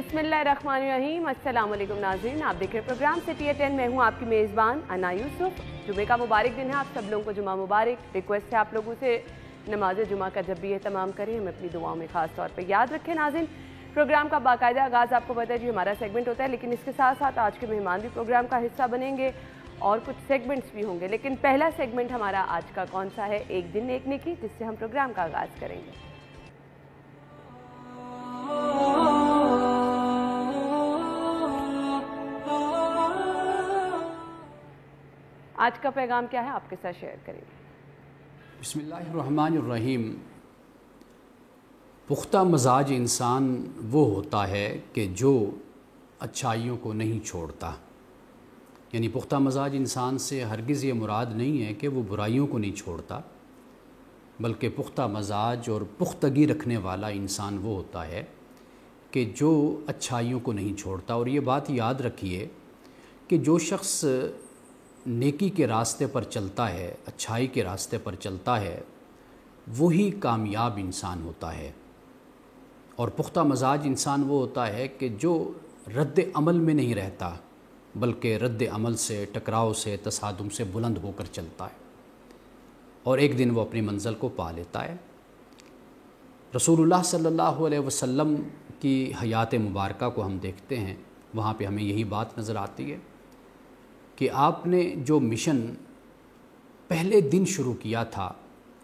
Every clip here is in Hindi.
बिस्मिल्लाहिर्रहमानिर्रहीम। अस्सलाम वालेकुम नाज़रीन, आप देख रहे प्रोग्राम सिटी एट 10। मैं हूँ आपकी मेज़बान अना यूसुफ। जुमे का मुबारक दिन है, आप सब लोगों को जुमा मुबारक। रिक्वेस्ट है आप लोगों से नमाज जुमा का जब भी एहतमाम करें हमें अपनी दुआओं में ख़ास तौर पर याद रखें। नाज़रीन, प्रोग्राम का बाकायदा आगाज़ आपको पता है जी हमारा सेगमेंट होता है, लेकिन इसके साथ साथ आज के मेहमान भी प्रोग्राम का हिस्सा बनेंगे और कुछ सेगमेंट्स भी होंगे। लेकिन पहला सेगमेंट हमारा आज का कौन सा है? एक दिन एक नेकी, जिससे हम प्रोग्राम का आगाज़ करेंगे। आज का पैगाम क्या है, आपके साथ शेयर करेंगे। बिस्मिल्लाहिर्रहमानिर्रहीम। पुख्ता मजाज इंसान वो होता है कि जो अच्छाइयों को नहीं छोड़ता। यानी पुख्ता मजाज इंसान से हरगिज़ ये मुराद नहीं है कि वो बुराइयों को नहीं छोड़ता, बल्कि पुख्ता मजाज और पुख्तगी रखने वाला इंसान वो होता है कि जो अच्छाइयों को नहीं छोड़ता। और ये बात याद रखिए कि जो शख्स नेकी के रास्ते पर चलता है, अच्छाई के रास्ते पर चलता है, वही कामयाब इंसान होता है। और पुख्ता मजाज इंसान वो होता है कि जो रद्द अमल में नहीं रहता, बल्कि रद्द अमल से, टकराव से, तसादुम से बुलंद होकर चलता है और एक दिन वो अपनी मंजिल को पा लेता है। रसूलुल्लाह सल्लल्लाहु अलैहि वसल्लम की हयात मुबारका को हम देखते हैं, वहाँ पे हमें यही बात नज़र आती है कि आपने जो मिशन पहले दिन शुरू किया था,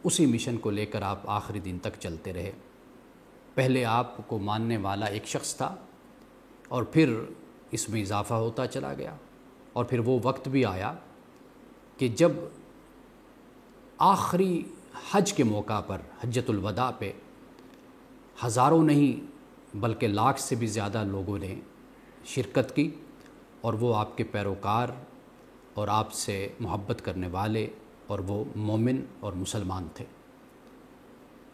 उसी मिशन को लेकर आप आखिरी दिन तक चलते रहे। पहले आपको मानने वाला एक शख्स था और फिर इसमें इजाफ़ा होता चला गया। और फिर वो वक्त भी आया कि जब आखिरी हज के मौका पर, हज्जतुल वदा पे, हज़ारों नहीं बल्कि लाख से भी ज़्यादा लोगों ने शिरकत की और वो आपके पैरोकार और आपसे मोहब्बत करने वाले और वो मोमिन और मुसलमान थे।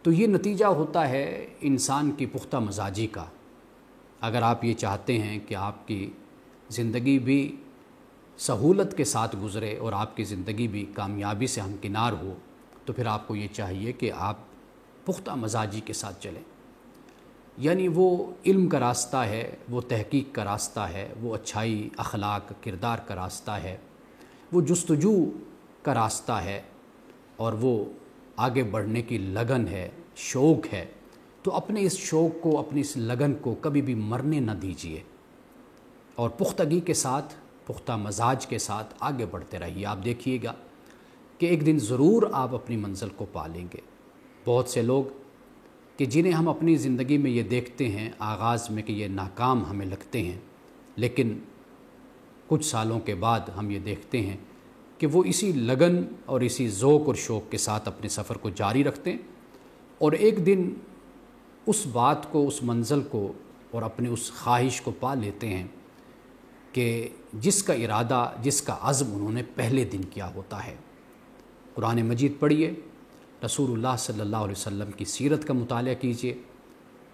तो ये नतीजा होता है इंसान की पुख्ता मजाजी का। अगर आप ये चाहते हैं कि आपकी ज़िंदगी भी सहूलत के साथ गुज़रे और आपकी ज़िंदगी भी कामयाबी से हमकिनार हो, तो फिर आपको ये चाहिए कि आप पुख्ता मजाजी के साथ चलें। यानी वो इल्म का रास्ता है, वो तहकीक का रास्ता है, वो अच्छाई, अखलाक, किरदार का रास्ता है, वो जुस्तजू का रास्ता है और वो आगे बढ़ने की लगन है, शौक़ है। तो अपने इस शौक़ को, अपनी इस लगन को कभी भी मरने न दीजिए और पुख्तगी के साथ, पुख्ता मजाज के साथ आगे बढ़ते रहिए। आप देखिएगा कि एक दिन ज़रूर आप अपनी मंजिल को पा लेंगे। बहुत से लोग कि जिन्हें हम अपनी ज़िंदगी में ये देखते हैं आगाज़ में कि ये नाकाम हमें लगते हैं, लेकिन कुछ सालों के बाद हम ये देखते हैं कि वो इसी लगन और इसी ज़ौक़ और शौक़ के साथ अपने सफ़र को जारी रखते हैं और एक दिन उस बात को, उस मंज़िल को और अपने उस ख्वाहिश को पा लेते हैं कि जिसका इरादा, जिसका अज़्म उन्होंने पहले दिन किया होता है। कुरान मजीद पढ़िए, रसूलुल्लाह सल्लल्लाहु अलैहि वसल्लम की सीरत का मुताला कीजिए,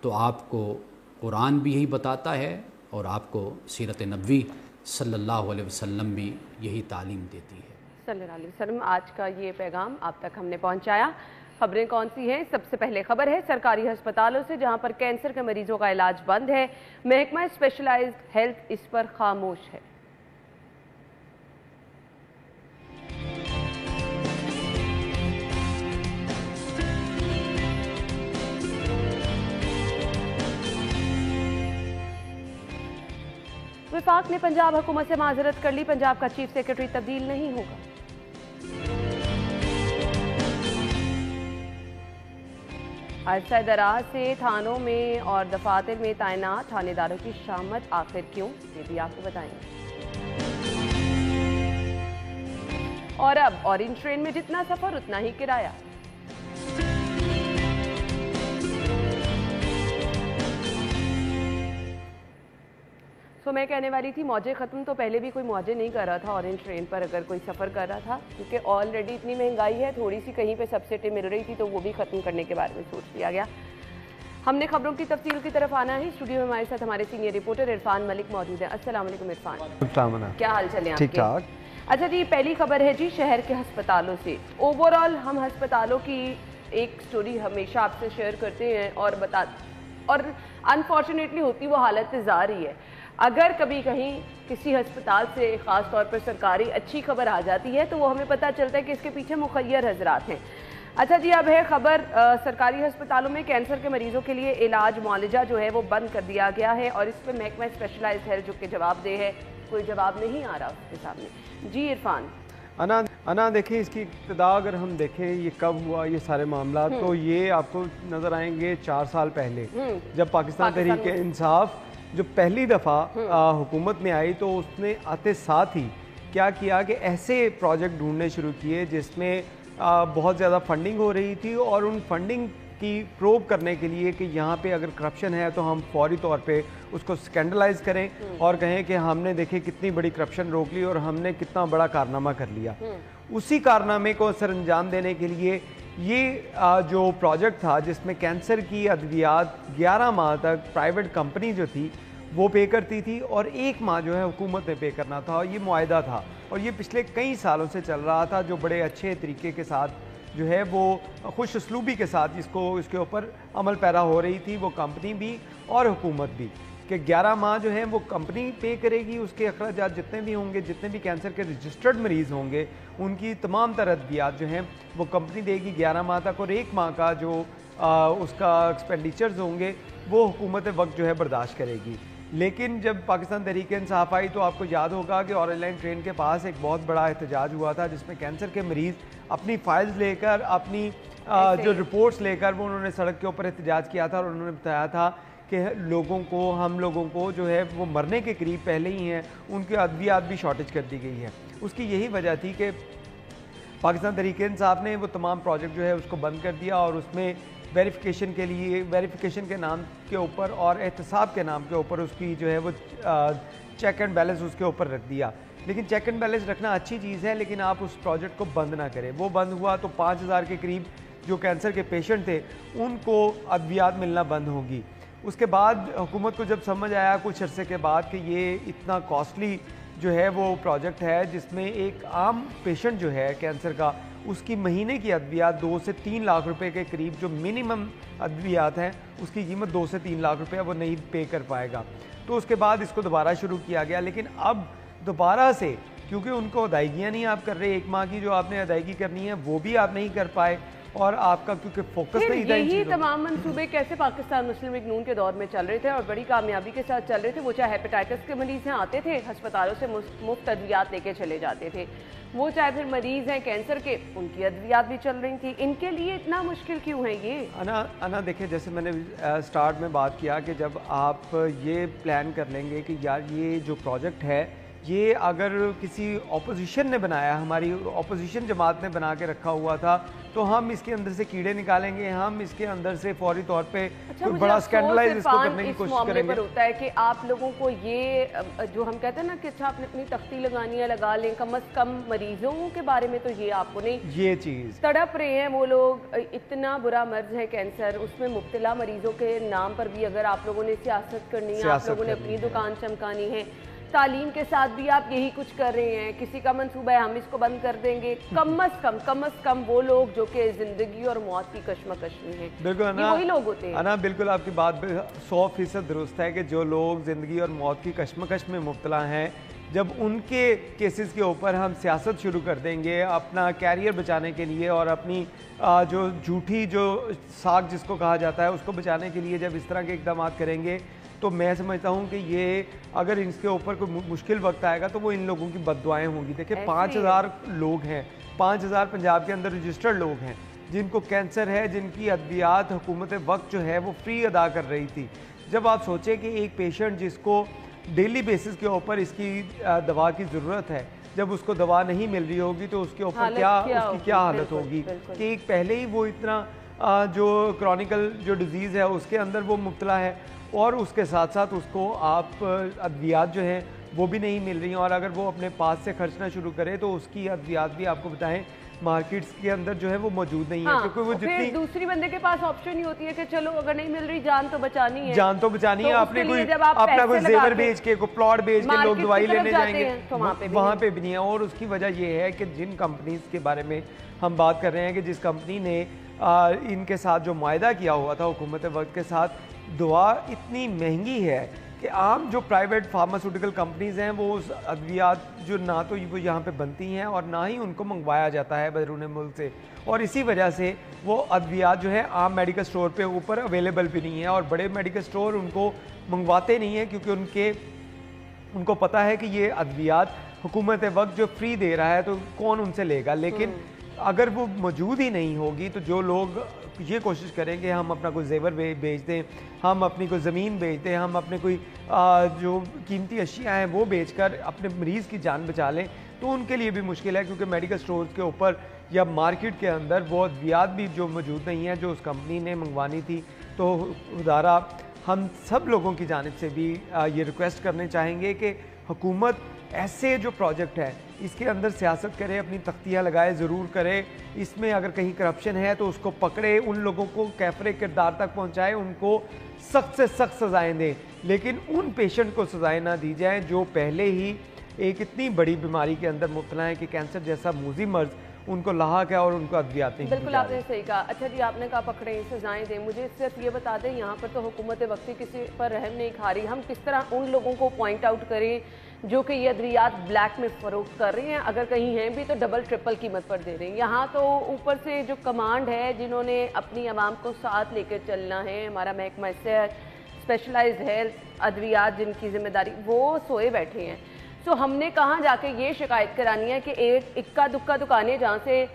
तो आपको कुरान भी यही बताता है और आपको सीरत नबवी सल्लल्लाहु अलैहि वसल्लम भी यही तालीम देती है। सल्लल्लाहु अलैहि वसल्लम। आज का ये पैगाम आप तक हमने पहुंचाया। खबरें कौन सी हैं? सबसे पहले खबर है सरकारी अस्पतालों से, जहां पर कैंसर के मरीजों का इलाज बंद है। महकमा स्पेशलाइज्ड हेल्थ इस पर खामोश है। विफाक ने पंजाब हुकूमत से माजरत कर ली, पंजाब का चीफ सेक्रेटरी तब्दील नहीं होगा। अरसा दराज से थानों में और दफातर में तैनात थानेदारों की शामत आखिर क्यों, ये भी आपको बताएंगे। और अब ऑरेंज ट्रेन में जितना सफर उतना ही किराया। तो मैं कहने वाली थी मौजें ख़त्म, तो पहले भी कोई मौजें नहीं कर रहा था ऑरेंज ट्रेन पर अगर कोई सफ़र कर रहा था, क्योंकि ऑलरेडी इतनी महंगाई है, थोड़ी सी कहीं पे सब्सिडी मिल रही थी तो वो भी ख़त्म करने के बारे में सोच लिया गया। हमने खबरों की तफसील की तरफ आना है। स्टूडियो में हमारे साथ हमारे सीनियर रिपोर्टर इरफान मलिक मौजूद है। अस्सलाम वालेकुम इरफान, क्या हाल चले आपके? ठीक ठाक। अच्छा जी, पहली खबर है जी शहर के अस्पतालों से। ओवरऑल हम अस्पतालों की एक स्टोरी हमेशा आपसे शेयर करते हैं और और अनफॉर्चुनेटली होती वो हालत जा रही है। अगर कभी कहीं किसी अस्पताल से ख़ास तौर पर सरकारी अच्छी खबर आ जाती है तो वो हमें पता चलता है कि इसके पीछे मुखय्यर हजरात हैं। अच्छा जी, अब है खबर सरकारी अस्पतालों में कैंसर के मरीजों के लिए इलाज मुआलजा जो है वो बंद कर दिया गया है और इस पर महकमा स्पेशलाइज्ड हेल्थ जो कि जवाबदेह है, कोई जवाब नहीं आ रहा उसके सामने। जी इरफान। अना देखिए, इसकी इब्तिदा अगर हम देखें ये कब हुआ ये सारे मामला, तो ये आपको नज़र आएंगे 4 साल पहले, जब पाकिस्तान तहरीक इंसाफ जो पहली दफ़ा हुकूमत में आई तो उसने आते साथ ही क्या किया कि ऐसे प्रोजेक्ट ढूंढने शुरू किए जिसमें बहुत ज़्यादा फंडिंग हो रही थी और उन फंडिंग की प्रोब करने के लिए कि यहाँ पे अगर करप्शन है तो हम फौरी तौर पे उसको स्कैंडलाइज करें और कहें कि हमने देखे कितनी बड़ी करप्शन रोक ली और हमने कितना बड़ा कारनामा कर लिया। उसी कारनामे को सर अंजाम देने के लिए ये जो प्रोजेक्ट था जिसमें कैंसर की अद्वियात 11 माह तक प्राइवेट कंपनी जो थी वो पे करती थी और 1 माह जो है हुकूमत ने पे करना था। ये मुआहदा था और ये पिछले कई सालों से चल रहा था, जो बड़े अच्छे तरीके के साथ जो है वो खुश उसलूबी के साथ इसके ऊपर अमल पैरा हो रही थी, वो कंपनी भी और हुकूमत भी, कि 11 माह जो है वो कंपनी पे करेगी, उसके अखराजात जितने भी होंगे, जितने भी कैंसर के रजिस्टर्ड मरीज़ होंगे उनकी तमाम तरह अद्वियात जो हैं वो कंपनी देगी 11 माह तक, और 1 माह का जो उसका एक्सपेंडिचर्स होंगे वो हुकूमत वक्त जो है बर्दाश्त करेगी। लेकिन जब पाकिस्तान तहरीक इंसाफ आई तो आपको याद होगा कि ऑरेंज लाइन ट्रेन के पास एक बहुत बड़ा एहतजाज हुआ था जिसमें कैंसर के मरीज़ अपनी फाइल्स लेकर, अपनी जो रिपोर्ट्स लेकर वो उन्होंने सड़क के ऊपर एहतजाज किया था और उन्होंने बताया था कि हम लोगों को जो है वो मरने के करीब पहले ही हैं, उनके अद्वियात भी शॉर्टेज कर दी गई है। उसकी यही वजह थी कि पाकिस्तान तहरीक इंसाफ ने वो तमाम प्रोजेक्ट जो है उसको बंद कर दिया और उसमें वेरिफिकेशन के लिए, वेरिफिकेशन के नाम के ऊपर और एहतसाब के नाम के ऊपर उसकी जो है वो चेक एंड बैलेंस उसके ऊपर रख दिया। लेकिन चेक एंड बैलेंस रखना अच्छी चीज़ है, लेकिन आप उस प्रोजेक्ट को बंद ना करें। वो बंद हुआ तो 5000 के करीब जो कैंसर के पेशेंट थे उनको अद्वियात मिलना बंद होगी। उसके बाद हुकूमत को जब समझ आया कुछ अरसे के बाद कि ये इतना कॉस्टली जो है वो प्रोजेक्ट है जिसमें एक आम पेशेंट जो है कैंसर का, उसकी महीने की अद्वियात 2 से 3 लाख रुपए के करीब जो मिनिमम अद्वियात हैं उसकी कीमत 2 से 3 लाख रुपए वो नहीं पे कर पाएगा। तो उसके बाद इसको दोबारा शुरू किया गया, लेकिन अब दोबारा से क्योंकि उनको अदायगियाँ नहीं आप कर रहे, 1 माह की जो आपने अदायगी करनी है वो भी आप नहीं कर पाए और आपका क्योंकि फोकस नहीं था। यही तमाम मंसूबे कैसे पाकिस्तान मुस्लिम लीग नून के दौर में चल रहे थे और बड़ी कामयाबी के साथ चल रहे थे। वो चाहे हेपेटाइटिस के मरीज हैं आते थे अस्पतालों से मुफ्त अद्वियात लेके चले जाते थे, वो चाहे फिर मरीज हैं कैंसर के उनकी अद्वियात भी चल रही थी। इनके लिए इतना मुश्किल क्यों है ये? अना देखिए, जैसे मैंने स्टार्ट में बात किया कि जब आप ये प्लान कर लेंगे कि यार ये जो प्रोजेक्ट है ये अगर किसी ऑपोजिशन ने बनाया, हमारी ऑपोजिशन जमात ने बना के रखा हुआ था, तो हम इसके अंदर से कीड़े निकालेंगे, हम इसके अंदर से फौरी तौर पे कोई बड़ा स्कैंडलाइज इसको करने की कोशिश करेंगे। पर होता है कि आप लोगों को ये जो हम कहते हैं ना कि अच्छा आपने अपनी तख्ती लगानी है लगा लें, कम अज कम मरीजों के बारे में तो ये आपको नहीं, ये चीज़ तड़प रहे हैं वो लोग, इतना बुरा मर्ज है कैंसर, उसमें मुब्तला मरीजों के नाम पर भी अगर आप लोगों ने सियासत करनी है, आप लोगों ने अपनी दुकान चमकानी है, तालीम के साथ भी आप यही कुछ कर रहे हैं, किसी का मंसूबा है हम इसको बंद कर देंगे, कम अज कम वो लोग जो कि जिंदगी और मौत की कश्मकश में हैं, बिल्कुल वही लोग होते हैं। अना बिल्कुल आपकी बात 100% दुरुस्त है कि जो लोग ज़िंदगी और मौत की कश्मकश में मुब्तला हैं, जब उनके केसेस के ऊपर हम सियासत शुरू कर देंगे अपना कैरियर बचाने के लिए और अपनी जो झूठी जो साख जिसको कहा जाता है उसको बचाने के लिए जब इस तरह के इक़दाम करेंगे, तो मैं समझता हूँ कि ये अगर इसके ऊपर कोई मुश्किल वक्त आएगा तो वो इन लोगों की बद्दुआएं होंगी। देखिए 5000 लोग हैं, 5000 पंजाब के अंदर रजिस्टर्ड लोग हैं जिनको कैंसर है, जिनकी अद्वियात हुकूमत वक्त जो है वो फ्री अदा कर रही थी। जब आप सोचें कि एक पेशेंट जिसको डेली बेसिस के ऊपर इसकी दवा की ज़रूरत है, जब उसको दवा नहीं मिल रही होगी तो उसके ऊपर उसकी क्या हालत होगी कि एक पहले ही वो इतना जो क्रॉनिकल जो डिजीज़ है उसके अंदर वो मुब्तला है और उसके साथ साथ उसको आप अद्वियात जो हैं वो भी नहीं मिल रही हैं, और अगर वो अपने पास से खर्चना शुरू करे तो उसकी अद्वियात भी आपको बताएं मार्केट्स के अंदर जो है वो मौजूद नहीं है, क्योंकि वो जितनी दूसरी बंदे के पास ऑप्शन ही होती है कि चलो अगर नहीं मिल रही जान तो बचानी है, आपने कोई अपना कोई जेवर बेच के कोई प्लॉट बेच के लोग दवाई लेने जाएंगे तो वहाँ पे भी नहीं है। और उसकी वजह ये है कि जिन कंपनीज के बारे में हम बात कर रहे हैं कि जिस कंपनी ने इनके साथ जो मुआहदा किया हुआ था हुकूमत वक्त के साथ दवा इतनी महंगी है कि आम जो प्राइवेट फार्मास्यूटिकल कंपनीज़ हैं वो उस अद्वियात जो ना तो वो यहाँ पे बनती हैं और ना ही उनको मंगवाया जाता है बैरून मुल्क से, और इसी वजह से वो अद्वियात जो है आम मेडिकल स्टोर पे ऊपर अवेलेबल भी नहीं है, और बड़े मेडिकल स्टोर उनको मंगवाते नहीं हैं क्योंकि उनको पता है कि ये अद्वियात हुकूमत वक्त जो फ्री दे रहा है तो कौन उनसे लेगा। लेकिन अगर वो मौजूद ही नहीं होगी तो जो लोग ये कोशिश करेंगे हम अपना कोई जेवर बेच दें, हम अपनी कोई ज़मीन बेच दें, हम अपने कोई जो कीमती अशिया हैं वो बेचकर अपने मरीज़ की जान बचा लें, तो उनके लिए भी मुश्किल है क्योंकि मेडिकल स्टोर्स के ऊपर या मार्केट के अंदर वो अद्वियात भी जो मौजूद नहीं है जो उस कंपनी ने मंगवानी थी। तो खुदारा हम सब लोगों की जानिब से भी ये रिक्वेस्ट करने चाहेंगे कि हुकूमत ऐसे जो प्रोजेक्ट है इसके अंदर सियासत करे, अपनी तख्तियाँ लगाए ज़रूर करे, इसमें अगर कहीं करप्शन है तो उसको पकड़े, उन लोगों को कैफरे किरदार तक पहुँचाए, उनको सख्त से सख्त सज़ाएँ दें, लेकिन उन पेशेंट को सज़ाएँ ना दी जाएँ जो पहले ही एक इतनी बड़ी बीमारी के अंदर मुब्तला है कि कैंसर जैसा मूजी मर्ज उनको लाक है और उनको अद्वियात नहीं। बिल्कुल आपने सही कहा। अच्छा जी, आपने कहा पकड़े सजाएं दें, मुझे सिर्फ ये बता दें यहाँ पर तो हुकूमत वक्ती किसी पर रहम नहीं खा रही, हम किस तरह उन लोगों को पॉइंट आउट करें जो कि ये अद्वियात ब्लैक में फ़रोख्त कर रहे हैं, अगर कहीं हैं भी तो डबल ट्रिपल कीमत पर दे रहे हैं। यहाँ तो ऊपर से जो कमांड है जिन्होंने अपनी आवाम को साथ लेकर चलना है, हमारा महकमा सेहत, स्पेशलाइज्ड हेल्थ, अद्वियात जिनकी जिम्मेदारी, वो सोए बैठे हैं। तो हमने कहाँ जाके ये शिकायत करानी है कि एक इक्का दुक्का दुकानें जहाँ से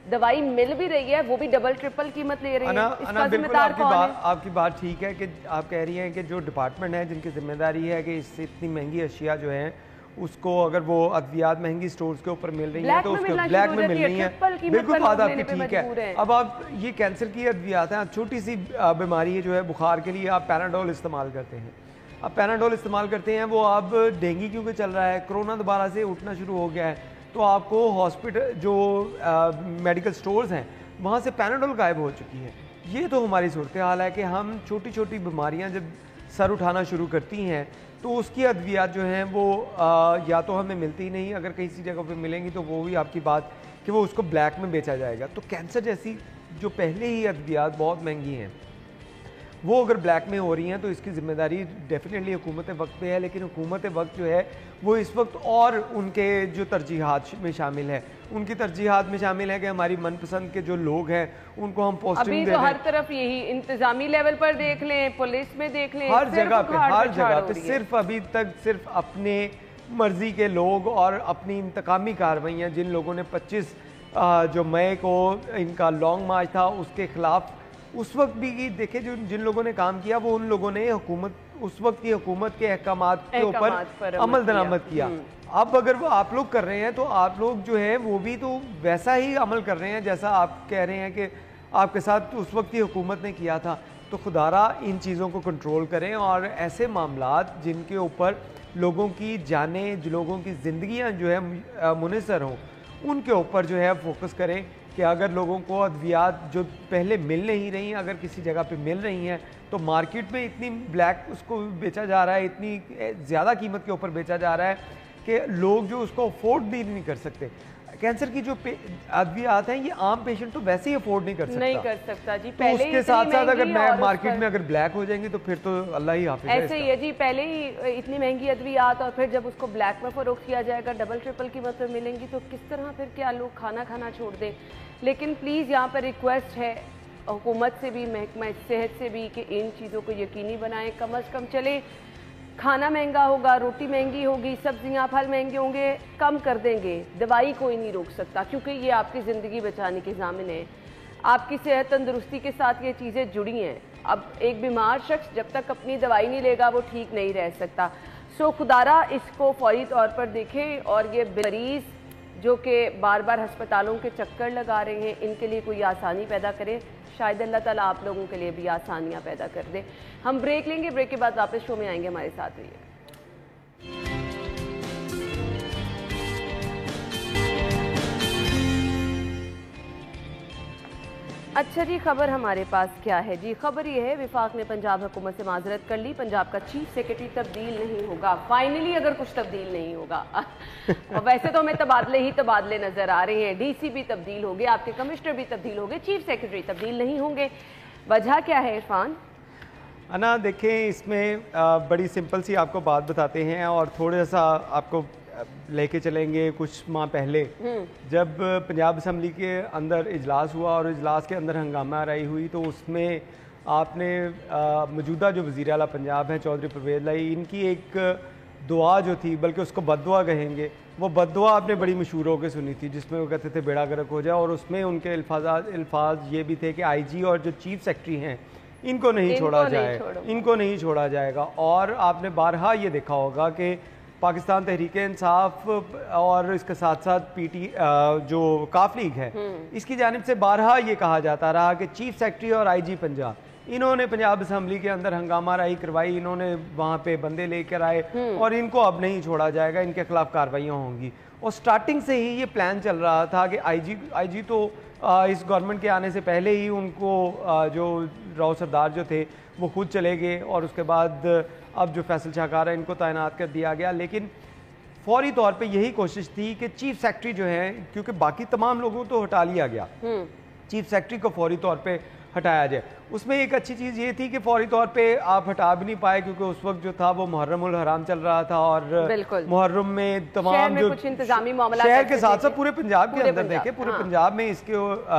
दवाई मिल भी रही है वो भी डबल ट्रिपल कीमत ले रही है, इसका जिम्मेदार कौन है? आपकी बात ठीक है कि आप कह रही हैं कि जो डिपार्टमेंट है जिनकी जिम्मेदारी है कि इससे इतनी महंगी अशिया जो है उसको अगर वो अद्वियात महंगी स्टोर्स के ऊपर मिल रही है तो उसको ब्लैक में मिल रही है। बिल्कुल बात आपकी ठीक है। अब आप ये कैंसर की अद्वियात है, छोटी सी बीमारी है जो है बुखार के लिए आप पैराडोल इस्तेमाल करते हैं, अब पैराडोल इस्तेमाल करते हैं, वो अब डेंगू क्योंकि चल रहा है, कोरोना दोबारा से उठना शुरू हो गया है, तो आपको हॉस्पिटल जो मेडिकल स्टोर्स हैं वहाँ से पैराडोल गायब हो चुकी है। ये तो हमारी सूरत हाल है कि हम छोटी छोटी बीमारियाँ जब सर उठाना शुरू करती हैं तो उसकी अद्वियात जो हैं वो या तो हमें मिलती नहीं, अगर किसी जगह पे मिलेंगी तो वो भी आपकी बात कि वो उसको ब्लैक में बेचा जाएगा। तो कैंसर जैसी जो पहले ही अद्वियात बहुत महंगी हैं वो अगर ब्लैक में हो रही हैं तो इसकी ज़िम्मेदारी डेफिनेटली हुकूमत वक्त पे है, लेकिन हुकूमत वक्त जो है वो इस वक्त और उनके जो तरजीहात में शामिल है, उनकी तरजीहात में शामिल है कि हमारी मनपसंद के जो लोग हैं उनको हम पोस्टिंग अभी दे तो हर तरफ यही इंतजामी लेवल पर देख लें, पुलिस में देख लें, हर जगह पे सिर्फ अभी तक सिर्फ अपने मर्जी के लोग और अपनी इंतकामी कार्रवाइयाँ, जिन लोगों ने 25 जो मई को इनका लॉन्ग मार्च था उसके खिलाफ उस वक्त भी देखे जो जिन लोगों ने काम किया वो उन लोगों ने हुकूमत उस वक्त की हुकूमत के अहकामात के ऊपर अमल दरामद किया। अब अगर वो आप लोग कर रहे हैं तो आप लोग जो है वो भी तो वैसा ही अमल कर रहे हैं जैसा आप कह रहे हैं कि आपके साथ उस वक्त की हुकूमत ने किया था। तो खुदारा इन चीज़ों को कंट्रोल करें और ऐसे मामलात जिनके ऊपर लोगों की जानें, लोगों की ज़िंदगियाँ जो है मुनसर हों, उनके ऊपर जो है फोकस करें कि अगर लोगों को अद्वियात जो पहले मिल नहीं रही, अगर किसी जगह पे मिल रही हैं तो मार्केट में इतनी ब्लैक उसको बेचा जा रहा है, इतनी ज़्यादा कीमत के ऊपर बेचा जा रहा है कि लोग जो उसको अफोर्ड भी नहीं कर सकते। कैंसर की जो अद्वियात हैं ये आम पेशेंट तो वैसे ही अफोर्ड नहीं कर सकता जी। तो पहले उसके साथ साथ अगर मार्केट में अगर ब्लैक हो जाएंगी तो फिर तो अल्लाह ही हाफिज़ है। ऐसे ही है जी, पहले ही इतनी महंगी अद्वियात और फिर जब उसको ब्लैक में फरोख्त किया जाएगा, डबल ट्रिपल कीमत में मिलेंगी तो किस तरह फिर क्या लोग खाना छोड़ दें। लेकिन प्लीज़ यहाँ पर रिक्वेस्ट है हुकूमत से भी, महकमा सेहत से भी कि इन चीज़ों को यकीनी बनाएं। कम अज़ कम चले खाना महंगा होगा, रोटी महंगी होगी, सब्जियां फल महंगे होंगे, कम कर देंगे, दवाई कोई नहीं रोक सकता क्योंकि ये आपकी ज़िंदगी बचाने के ज़ामिन है। आपकी सेहत तंदुरुस्ती के साथ ये चीज़ें जुड़ी हैं। अब एक बीमार शख्स जब तक अपनी दवाई नहीं लेगा वो ठीक नहीं रह सकता। सो खुदारा इसको फौरी तौर पर देखें और ये मरीज़ जो कि बार बार अस्पतालों के चक्कर लगा रहे हैं इनके लिए कोई आसानी पैदा करें। शायद अल्लाह ताला आप लोगों के लिए भी आसानियां पैदा कर दे। हम ब्रेक लेंगे, ब्रेक के बाद वापस शो में आएंगे, हमारे साथ रहिए। अच्छा जी, खबर हमारे पास क्या है जी? खबर ये है विफाक ने पंजाब हुकूमत से माजरत कर ली, पंजाब का चीफ सेक्रेटरी तब्दील नहीं होगा। फाइनली अगर कुछ तब्दील नहीं होगा वैसे तो हमें तबादले नजर आ रहे हैं, डीसी भी तब्दील हो गए, आपके कमिश्नर भी तब्दील हो गए, चीफ सेक्रेटरी तब्दील नहीं होंगे। वजह क्या है इरफान? अना देखें, इसमें बड़ी सिंपल सी आपको बात बताते हैं और थोड़ा सा आपको लेके चलेंगे कुछ माह पहले, जब पंजाब असम्बली के अंदर इजलास हुआ और इजलास के अंदर हंगामा राई हुई, तो उसमें आपने मौजूदा जो वज़ीर आला पंजाब हैं चौधरी परवेज़ लाई, इनकी एक दुआ जो थी, बल्कि उसको बद्दुआ कहेंगे, वो बद्दुआ आपने बड़ी मशहूर होकर सुनी थी, जिसमें वो कहते थे बेड़ा गर्क हो जाए। और उसमें उनके अल्फाज ये भी थे कि IG और जो चीफ सेक्रेटरी हैं इनको नहीं छोड़ा जाए, इनको नहीं छोड़ा जाएगा। और आपने बारहा ये देखा होगा कि पाकिस्तान तहरीक इंसाफ और इसके साथ साथ PT जो काफ लीग है, इसकी जानिब से बारहा ये कहा जाता रहा कि चीफ सेक्रेटरी और IG पंजाब, इन्होंने पंजाब असम्बली के अंदर हंगामा राई करवाई, इन्होंने वहाँ पे बंदे लेकर आए और इनको अब नहीं छोड़ा जाएगा, इनके खिलाफ कार्रवाइयाँ होंगी। और स्टार्टिंग से ही ये प्लान चल रहा था कि IG तो इस गवर्नमेंट के आने से पहले ही उनको जो राव सरदार जो थे वो खुद चले गए, और उसके बाद अब जो फैसल शाहकार है इनको तैनात कर दिया गया। लेकिन फौरी तौर पे यही कोशिश थी कि चीफ सेक्रेटरी जो है, क्योंकि बाकी तमाम लोगों को तो हटा लिया गया, चीफ सेक्रेटरी को फौरी तौर पे हटाया जाए। उसमें एक अच्छी चीज़ ये थी कि फौरी तौर पे आप हटा भी नहीं पाए, क्योंकि उस वक्त जो था वो मुहर्रम उल हराम चल रहा था, और मुहर्रम में तमाम जो इंतजामी मामला शहर के साथ साथ पूरे पंजाब के अंदर देखे, पूरे पंजाब में इसके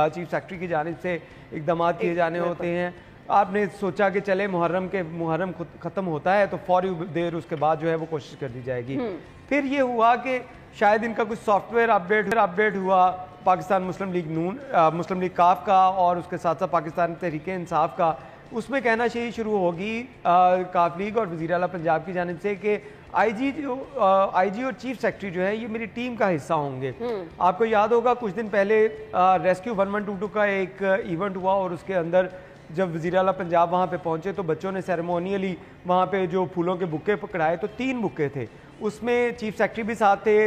चीफ सेक्रेटरी की जानिब से इकदाम किए जाने होते हैं। आपने सोचा कि चले मुहर्रम ख़त्म होता है तो फौरी देर उसके बाद जो है वो कोशिश कर दी जाएगी। फिर ये हुआ कि शायद इनका कुछ सॉफ्टवेयर अपडेट हुआ पाकिस्तान मुस्लिम लीग काफ का, और उसके साथ साथ पाकिस्तान तहरीक इंसाफ का। उसमें कहना यही शुरू होगी काफ लीग और वज़ीर आला पंजाब की जानिब से कि IG और चीफ सेक्रेटरी जो है ये मेरी टीम का हिस्सा होंगे। आपको याद होगा कुछ दिन पहले रेस्क्यू 1122 का एक इवेंट हुआ, और उसके अंदर जब वज़ीर आला पंजाब वहाँ पे पहुँचे तो बच्चों ने सेरेमोनियली वहाँ पे जो फूलों के बुक्के पकड़ाए, तो 3 बुक्के थे, उसमें चीफ सेक्रेटरी भी साथ थे,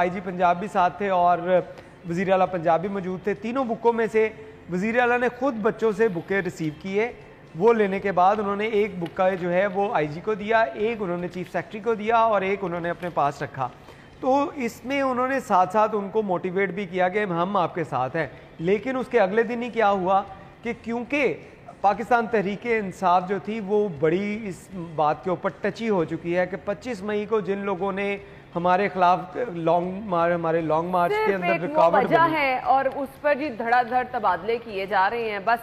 IG पंजाब भी साथ थे, और वज़ीर आला पंजाब भी मौजूद थे। तीनों बुकों में से वज़ीर आला ने खुद बच्चों से बुके रिसीव किए। वो लेने के बाद उन्होंने एक बुक्का जो है वो IG को दिया, एक उन्होंने चीफ सेक्रेटरी को दिया, और एक उन्होंने अपने पास रखा। तो इसमें उन्होंने साथ साथ उनको मोटिवेट भी किया कि हम आपके साथ हैं। लेकिन उसके अगले दिन ही क्या हुआ कि क्योंकि पाकिस्तान तहरीक इंसाफ जो थी वो बड़ी इस बात के ऊपर टची हो चुकी है कि 25 मई को जिन लोगों ने हमारे खिलाफ हमारे लॉन्ग मार्च के अंदर रुकावट बनी है, और उस पर जी धड़ाधड़ तबादले किए जा रहे हैं, बस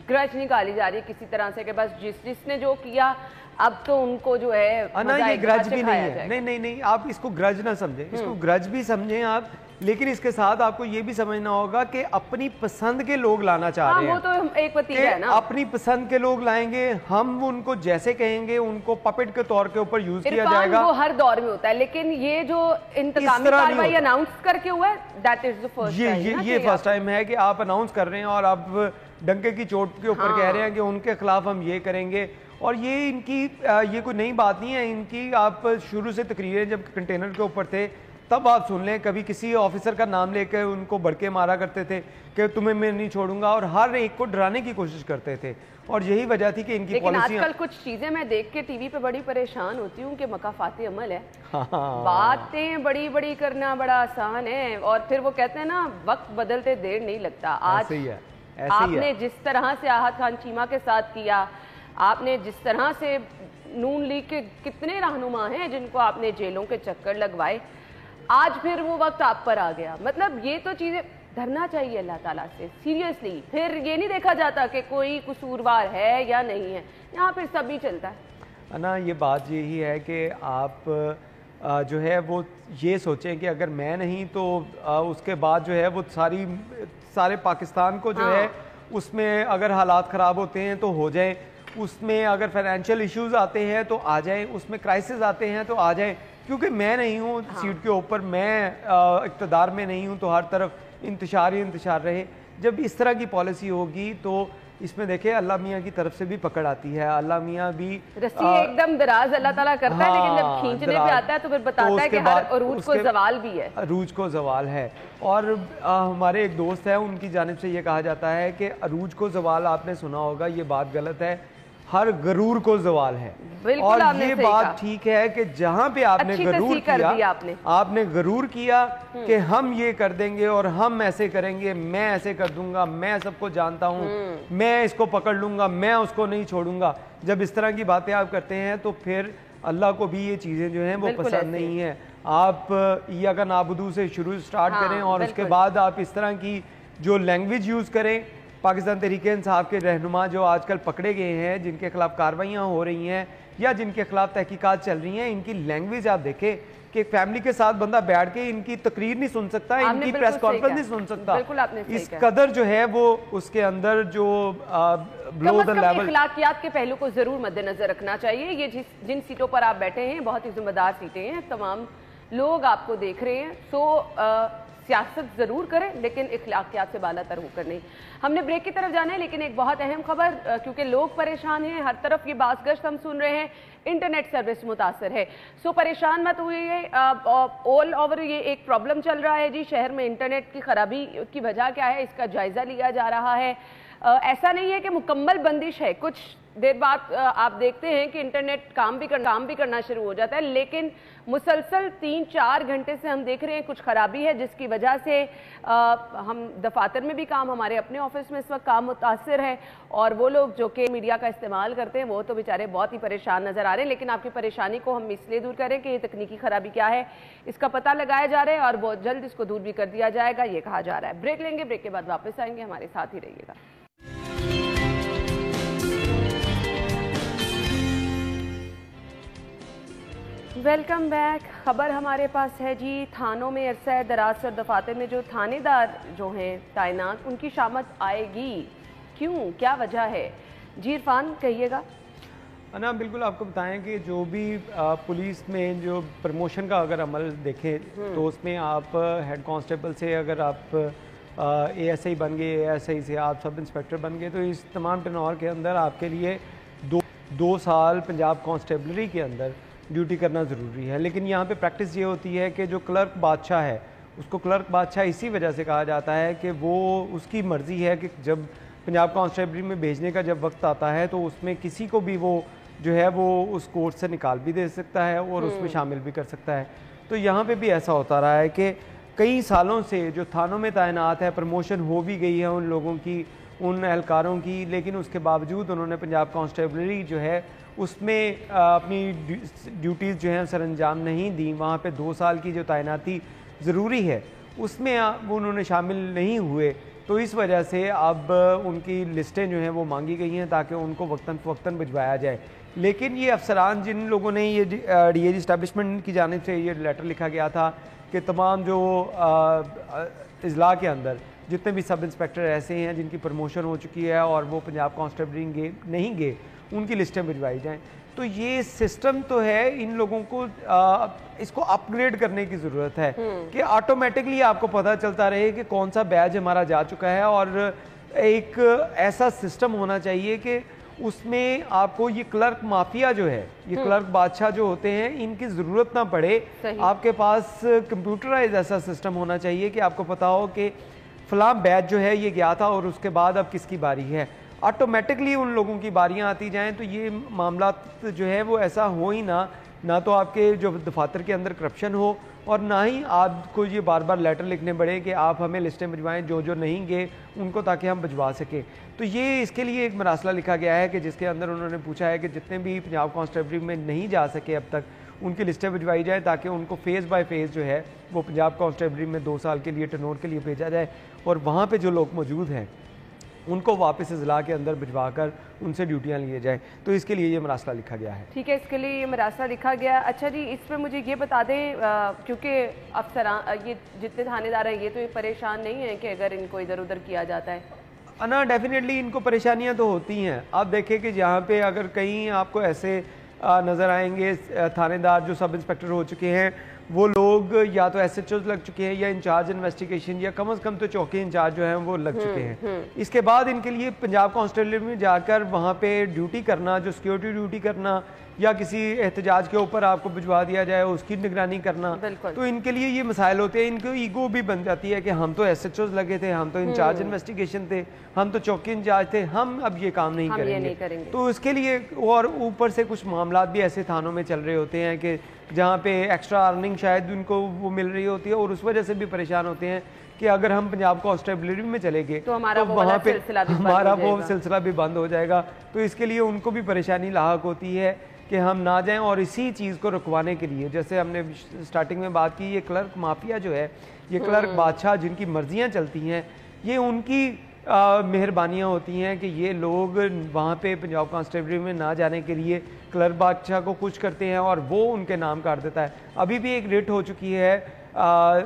ग्रज निकाली जा रही है किसी तरह से कि बस जिसने जो किया अब तो उनको जो है ना, ये ग्रज भी नहीं है। नहीं, आप इसको ग्रज ना समझें, इसको ग्रज भी समझें आप, लेकिन इसके साथ आपको ये भी समझना होगा कि अपनी पसंद के लोग लाना चाह रहे हैं। वो तो एक वतीरा है ना, अपनी पसंद के लोग लाएंगे, हम उनको जैसे कहेंगे उनको पपेट के तौर के ऊपर यूज किया जाएगा। वो हर दौर में होता है, लेकिन ये जो इंतकामी कार्रवाई अनाउंस करके हुआ है, that is the first time. ये फर्स्ट टाइम है कि आप अनाउंस कर रहे हैं और आप डंके की चोट के ऊपर कह रहे हैं कि उनके खिलाफ हम ये करेंगे। और ये इनकी ये कोई नई बात नहीं है इनकी। आप शुरू से तकरीरें जब कंटेनर के ऊपर थे तब आप सुन लें, कभी किसी ऑफिसर का नाम लेकर उनको भड़के मारा करते थे कि तुम्हें मैं नहीं छोड़ूंगा, और हर एक को डराने की कोशिश करते थे। और यही वजह थी कि इनकी लेकिन आजकल कुछ चीजें मैं देख के टीवी पे बड़ी परेशान होती हूँ कि मकाफाती अमल है। बातें बड़ी बड़ी करना बड़ा आसान है, और फिर वो कहते हैं ना वक्त बदलते देर नहीं लगता। आज आपने जिस तरह से आहत खान चीमा के साथ किया, आपने जिस तरह से नून लीग के कितने रहनुमा हैं जिनको आपने जेलों के चक्कर लगवाए, आज फिर वो वक्त आप पर आ गया। मतलब ये तो चीजें डरना चाहिए अल्लाह ताला से सीरियसली। फिर ये नहीं देखा जाता कि कोई कसूरवार है या नहीं है, यहाँ फिर सब ही चलता है ना। ये बात यही है कि आप जो है वो ये सोचें कि अगर मैं नहीं तो उसके बाद जो है वो सारे पाकिस्तान को जो है उसमें अगर हालात ख़राब होते हैं तो हो जाए, उसमें अगर फाइनेंशियल इश्यूज आते हैं तो आ जाए, उसमें क्राइसिस आते हैं तो आ जाए। क्योंकि मैं नहीं हूँ सीट के ऊपर, मैं इक़्तिदार में नहीं हूँ, तो हर तरफ इंतशार ही इंतशार रहे। जब इस तरह की पॉलिसी होगी तो इसमें देखे अल्लाह मियाँ की तरफ से भी पकड़ आती है। अल्लाह मियाँ भी रस्सी एकदम दराज अल्लाह ताला करता है, लेकिन जब खींचने पे आता है तो फिर बताता है कि हर अरूज को ज़वाल भी है, अरूज को ज़वाल है। और हमारे एक दोस्त है, उनकी जानिब से ये कहा जाता है कि अरूज को ज़वाल, आपने सुना होगा, ये बात गलत है। हर गरूर को जवाल है। और ये बात ठीक है कि जहां पे आपने गरूर किया, आपने गरूर किया कि हम ये कर देंगे और हम ऐसे करेंगे, मैं ऐसे कर दूंगा, मैं सबको जानता हूं, मैं इसको पकड़ लूंगा, मैं उसको नहीं छोड़ूंगा, जब इस तरह की बातें आप करते हैं तो फिर अल्लाह को भी ये चीज़ें जो हैं वो पसंद नहीं है। आप या का नाबुदू से स्टार्ट करें और उसके बाद आप इस तरह की जो लैंग्वेज यूज़ करें। पाकिस्तान तहरीक इंसाफ के रहनुमा जो आजकल पकड़े गए हैं, जिनके खिलाफ कार्रवाइयाँ हो रही हैं या जिनके खिलाफ तहकीकात चल रही हैं, इनकी लैंग्वेज आप देखें कि एक फैमिली के साथ बंदा बैठ के इनकी तकरीर नहीं सुन सकता, इनकी प्रेस कॉन्फ्रेंस नहीं सुन सकता। इस कदर जो है वो उसके अंदर जो बिलो द लेवल अखलाकियात के पहलू को जरूर मद्देनजर रखना चाहिए। ये जिन सीटों पर आप बैठे हैं बहुत ही जिम्मेदार सीटें हैं, तमाम लोग आपको देख रहे हैं, सो सियासत जरूर करें लेकिन इखलाकियात से बालातर होकर नहीं। हमने ब्रेक की तरफ जाना है, लेकिन एक बहुत अहम खबर, क्योंकि लोग परेशान हैं, हर तरफ ये बास गश्त हम सुन रहे हैं, इंटरनेट सर्विस मुतासर है। सो परेशान मत हुए, ऑल ओवर ये एक प्रॉब्लम चल रहा है जी शहर में। इंटरनेट की खराबी की वजह क्या है, इसका जायजा लिया जा रहा है। ऐसा नहीं है कि मुकम्मल बंदिश है, कुछ देर बाद आप देखते हैं कि इंटरनेट काम भी करना शुरू हो जाता है, लेकिन मुसलसल 3-4 घंटे से हम देख रहे हैं कुछ खराबी है, जिसकी वजह से हम दफातर में भी काम, हमारे अपने ऑफिस में इस वक्त काम मुतासर है, और वो लोग जो कि मीडिया का इस्तेमाल करते हैं वो तो बेचारे बहुत ही परेशान नजर आ रहे हैं। लेकिन आपकी परेशानी को हम इसलिए दूर करें कि ये तकनीकी खराबी क्या है इसका पता लगाया जा रहा है और बहुत जल्द इसको दूर भी कर दिया जाएगा, ये कहा जा रहा है। ब्रेक लेंगे, ब्रेक के बाद वापस आएंगे, हमारे साथ ही रहिएगा। Welcome back. खबर हमारे पास है जी, थानों में अरसा दराज और दफातर में जो थानेदार जो हैं तैनात, उनकी शामत आएगी, क्यों, क्या वजह है जी? इरफान कहिएगा। ना बिल्कुल, आपको बताएं कि जो भी पुलिस में जो प्रमोशन का अगर अमल देखें तो उसमें आप हेड कांस्टेबल से अगर आप ASI बन गए, ASI से आप सब इंस्पेक्टर बन गए, तो इस तमाम टनौर के अंदर आपके लिए दो साल पंजाब कांस्टेबलरी के अंदर ड्यूटी करना ज़रूरी है। लेकिन यहाँ पे प्रैक्टिस ये होती है कि जो क्लर्क बादशाह है, उसको क्लर्क बादशाह इसी वजह से कहा जाता है कि वो उसकी मर्ज़ी है कि जब पंजाब कांस्टेबलरी में भेजने का जब वक्त आता है तो उसमें किसी को भी वो जो है वो उस कोर्स से निकाल भी दे सकता है और उसमें शामिल भी कर सकता है। तो यहाँ पे भी ऐसा होता रहा है कि कई सालों से जो थानों में तैनात है, प्रमोशन हो भी गई है उन लोगों की, उन एहलकारों की, लेकिन उसके बावजूद उन्होंने पंजाब कांस्टेबलरी जो है उसमें अपनी ड्यूटीज़ जो हैं सर अंजाम नहीं दी। वहाँ पे 2 साल की जो तैनाती ज़रूरी है उसमें उन्होंने शामिल नहीं हुए, तो इस वजह से अब उनकी लिस्टें जो हैं वो मांगी गई हैं ताकि उनको वक्तन फ़वक्तन भिजवाया जाए। लेकिन ये अफसरान, जिन लोगों ने ये DIG इस्टेब्लिशमेंट की जानिब से ये लेटर लिखा गया था कि तमाम जो इजला के अंदर जितने भी सब इंस्पेक्टर ऐसे हैं जिनकी प्रमोशन हो चुकी है और वो पंजाब कांस्टेबलरी नहीं गए, उनकी लिस्टें भिजवाई जाएं। तो ये सिस्टम तो है, इन लोगों को इसको अपग्रेड करने की ज़रूरत है कि ऑटोमेटिकली आपको पता चलता रहे कि कौन सा बैच हमारा जा चुका है, और एक ऐसा सिस्टम होना चाहिए कि उसमें आपको ये क्लर्क माफिया जो है, ये क्लर्क बादशाह जो होते हैं, इनकी ज़रूरत ना पड़े। आपके पास कंप्यूटराइज ऐसा सिस्टम होना चाहिए कि आपको पता हो कि फलां बैच जो है ये गया था और उसके बाद अब किसकी बारी है, ऑटोमेटिकली उन लोगों की बारियां आती जाएं, तो ये मामला जो है वो ऐसा हो ही ना तो आपके जो दफातर के अंदर करप्शन हो और ना ही आपको ये बार बार लेटर लिखने पड़े कि आप हमें लिस्टें भिजवाएं जो नहीं गए उनको, ताकि हम भिजवा सकें। तो ये इसके लिए एक मरासला लिखा गया है कि जिसके अंदर उन्होंने पूछा है कि जितने भी पंजाब कांस्टेबलरी में नहीं जा सके अब तक, उनकी लिस्टें भिजवाई जाए ताकि उनको फेज़ बाय फेज़ जो है वो पंजाब कांस्टेबलरी में 2 साल के लिए टर्नओवर के लिए भेजा जाए और वहाँ पर जो लोग मौजूद हैं उनको वापस इजला के अंदर भिजवाकर उनसे ड्यूटियां लिए जाए। तो इसके लिए ये मरासला लिखा गया है। ठीक है, इसके लिए ये मरासला लिखा गया। अच्छा जी, इस पर मुझे ये बता दें, क्योंकि अफसरान ये जितने थानेदार हैं ये तो परेशान नहीं है कि अगर इनको इधर उधर किया जाता है? ना, डेफिनेटली इनको परेशानियां तो होती हैं। आप देखें कि यहाँ पे अगर कहीं आपको ऐसे नज़र आएंगे थानेदार जो सब इंस्पेक्टर हो चुके हैं, वो लोग या तो एसएचओ लग चुके हैं या इंचार्ज इन्वेस्टिगेशन या कम से कम तो चौकी इंचार्ज जो हैं वो लग चुके हैं। इसके बाद इनके लिए पंजाब कांस्टेबल में जाकर वहाँ पे ड्यूटी करना, जो सिक्योरिटी ड्यूटी करना या किसी एहतजाज के ऊपर आपको भिजवा दिया जाए उसकी निगरानी करना, तो इनके लिए ये मसाइल होते हैं। इनको ईगो भी बन जाती है कि हम तो एसएचओ लगे थे, हम तो इंचार्ज इन्वेस्टिगेशन थे, हम तो चौकी इंचार्ज थे, हम अब ये काम नहीं करेंगे। तो इसके लिए और ऊपर से कुछ मामला भी ऐसे थानों में चल रहे होते हैं कि जहाँ पे एक्स्ट्रा अर्निंग शायद उनको वो मिल रही होती है और उस वजह से भी परेशान होते हैं कि अगर हम पंजाब कांस्टेबलिटी में चले गए तो वहाँ पे हमारा वो सिलसिला भी बंद हो जाएगा। तो इसके लिए उनको भी परेशानी लाहक होती है कि हम ना जाएं। और इसी चीज़ को रुकवाने के लिए, जैसे हमने स्टार्टिंग में बात की, ये क्लर्क माफिया जो है, ये क्लर्क बादशाह जिनकी मर्जियाँ चलती हैं, ये उनकी मेहरबानियाँ होती हैं कि ये लोग वहाँ पे पंजाब कांस्टेबलिटी में ना जाने के लिए क्लर्क बादशाह को कुछ करते हैं और वो उनके नाम काट देता है। अभी भी एक रिट हो चुकी है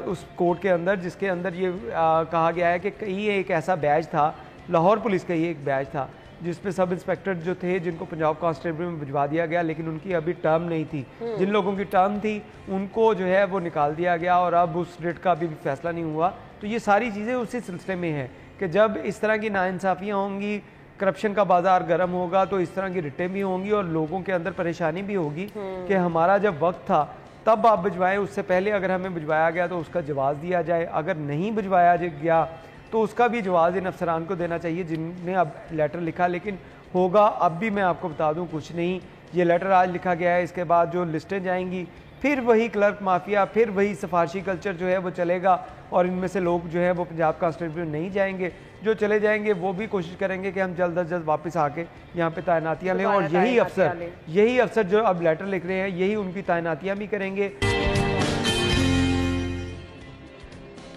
उस कोर्ट के अंदर जिसके अंदर ये कहा गया है कि कहीं एक ऐसा बैच था, लाहौर पुलिस का ही एक बैच था जिसपे सब इंस्पेक्टर जो थे जिनको पंजाब कांस्टेबल में भिजवा दिया गया, लेकिन उनकी अभी टर्म नहीं थी। जिन लोगों की टर्म थी उनको जो है वो निकाल दिया गया और अब उस रिट का अभी फैसला नहीं हुआ। तो ये सारी चीज़ें उसी सिलसिले में हैं कि जब इस तरह की नाइंसाफ़ियाँ होंगी, करप्शन का बाजार गर्म होगा, तो इस तरह की रिटें भी होंगी और लोगों के अंदर परेशानी भी होगी कि हमारा जब वक्त था तब आप भिजवाएं, उससे पहले अगर हमें भिजवाया गया तो उसका जवाब दिया जाए, अगर नहीं भिजवाया गया तो उसका भी जवाब इन अफसरान को देना चाहिए जिनने अब लेटर लिखा। लेकिन होगा अब भी, मैं आपको बता दूं, कुछ नहीं। ये लेटर आज लिखा गया है, इसके बाद जो लिस्टें जाएंगी फिर वही क्लर्क माफिया, फिर वही सिफारशी कल्चर जो है वो चलेगा और इनमें से लोग जो है वो पंजाब कांस्टेबल नहीं जाएंगे। जो चले जाएंगे वो भी कोशिश करेंगे कि हम जल्द अज जल्द वापस आके यहाँ पे तैनातियाँ लें और यही अफसर जो अब लेटर लिख रहे हैं यही उनकी तैनातियाँ भी करेंगे।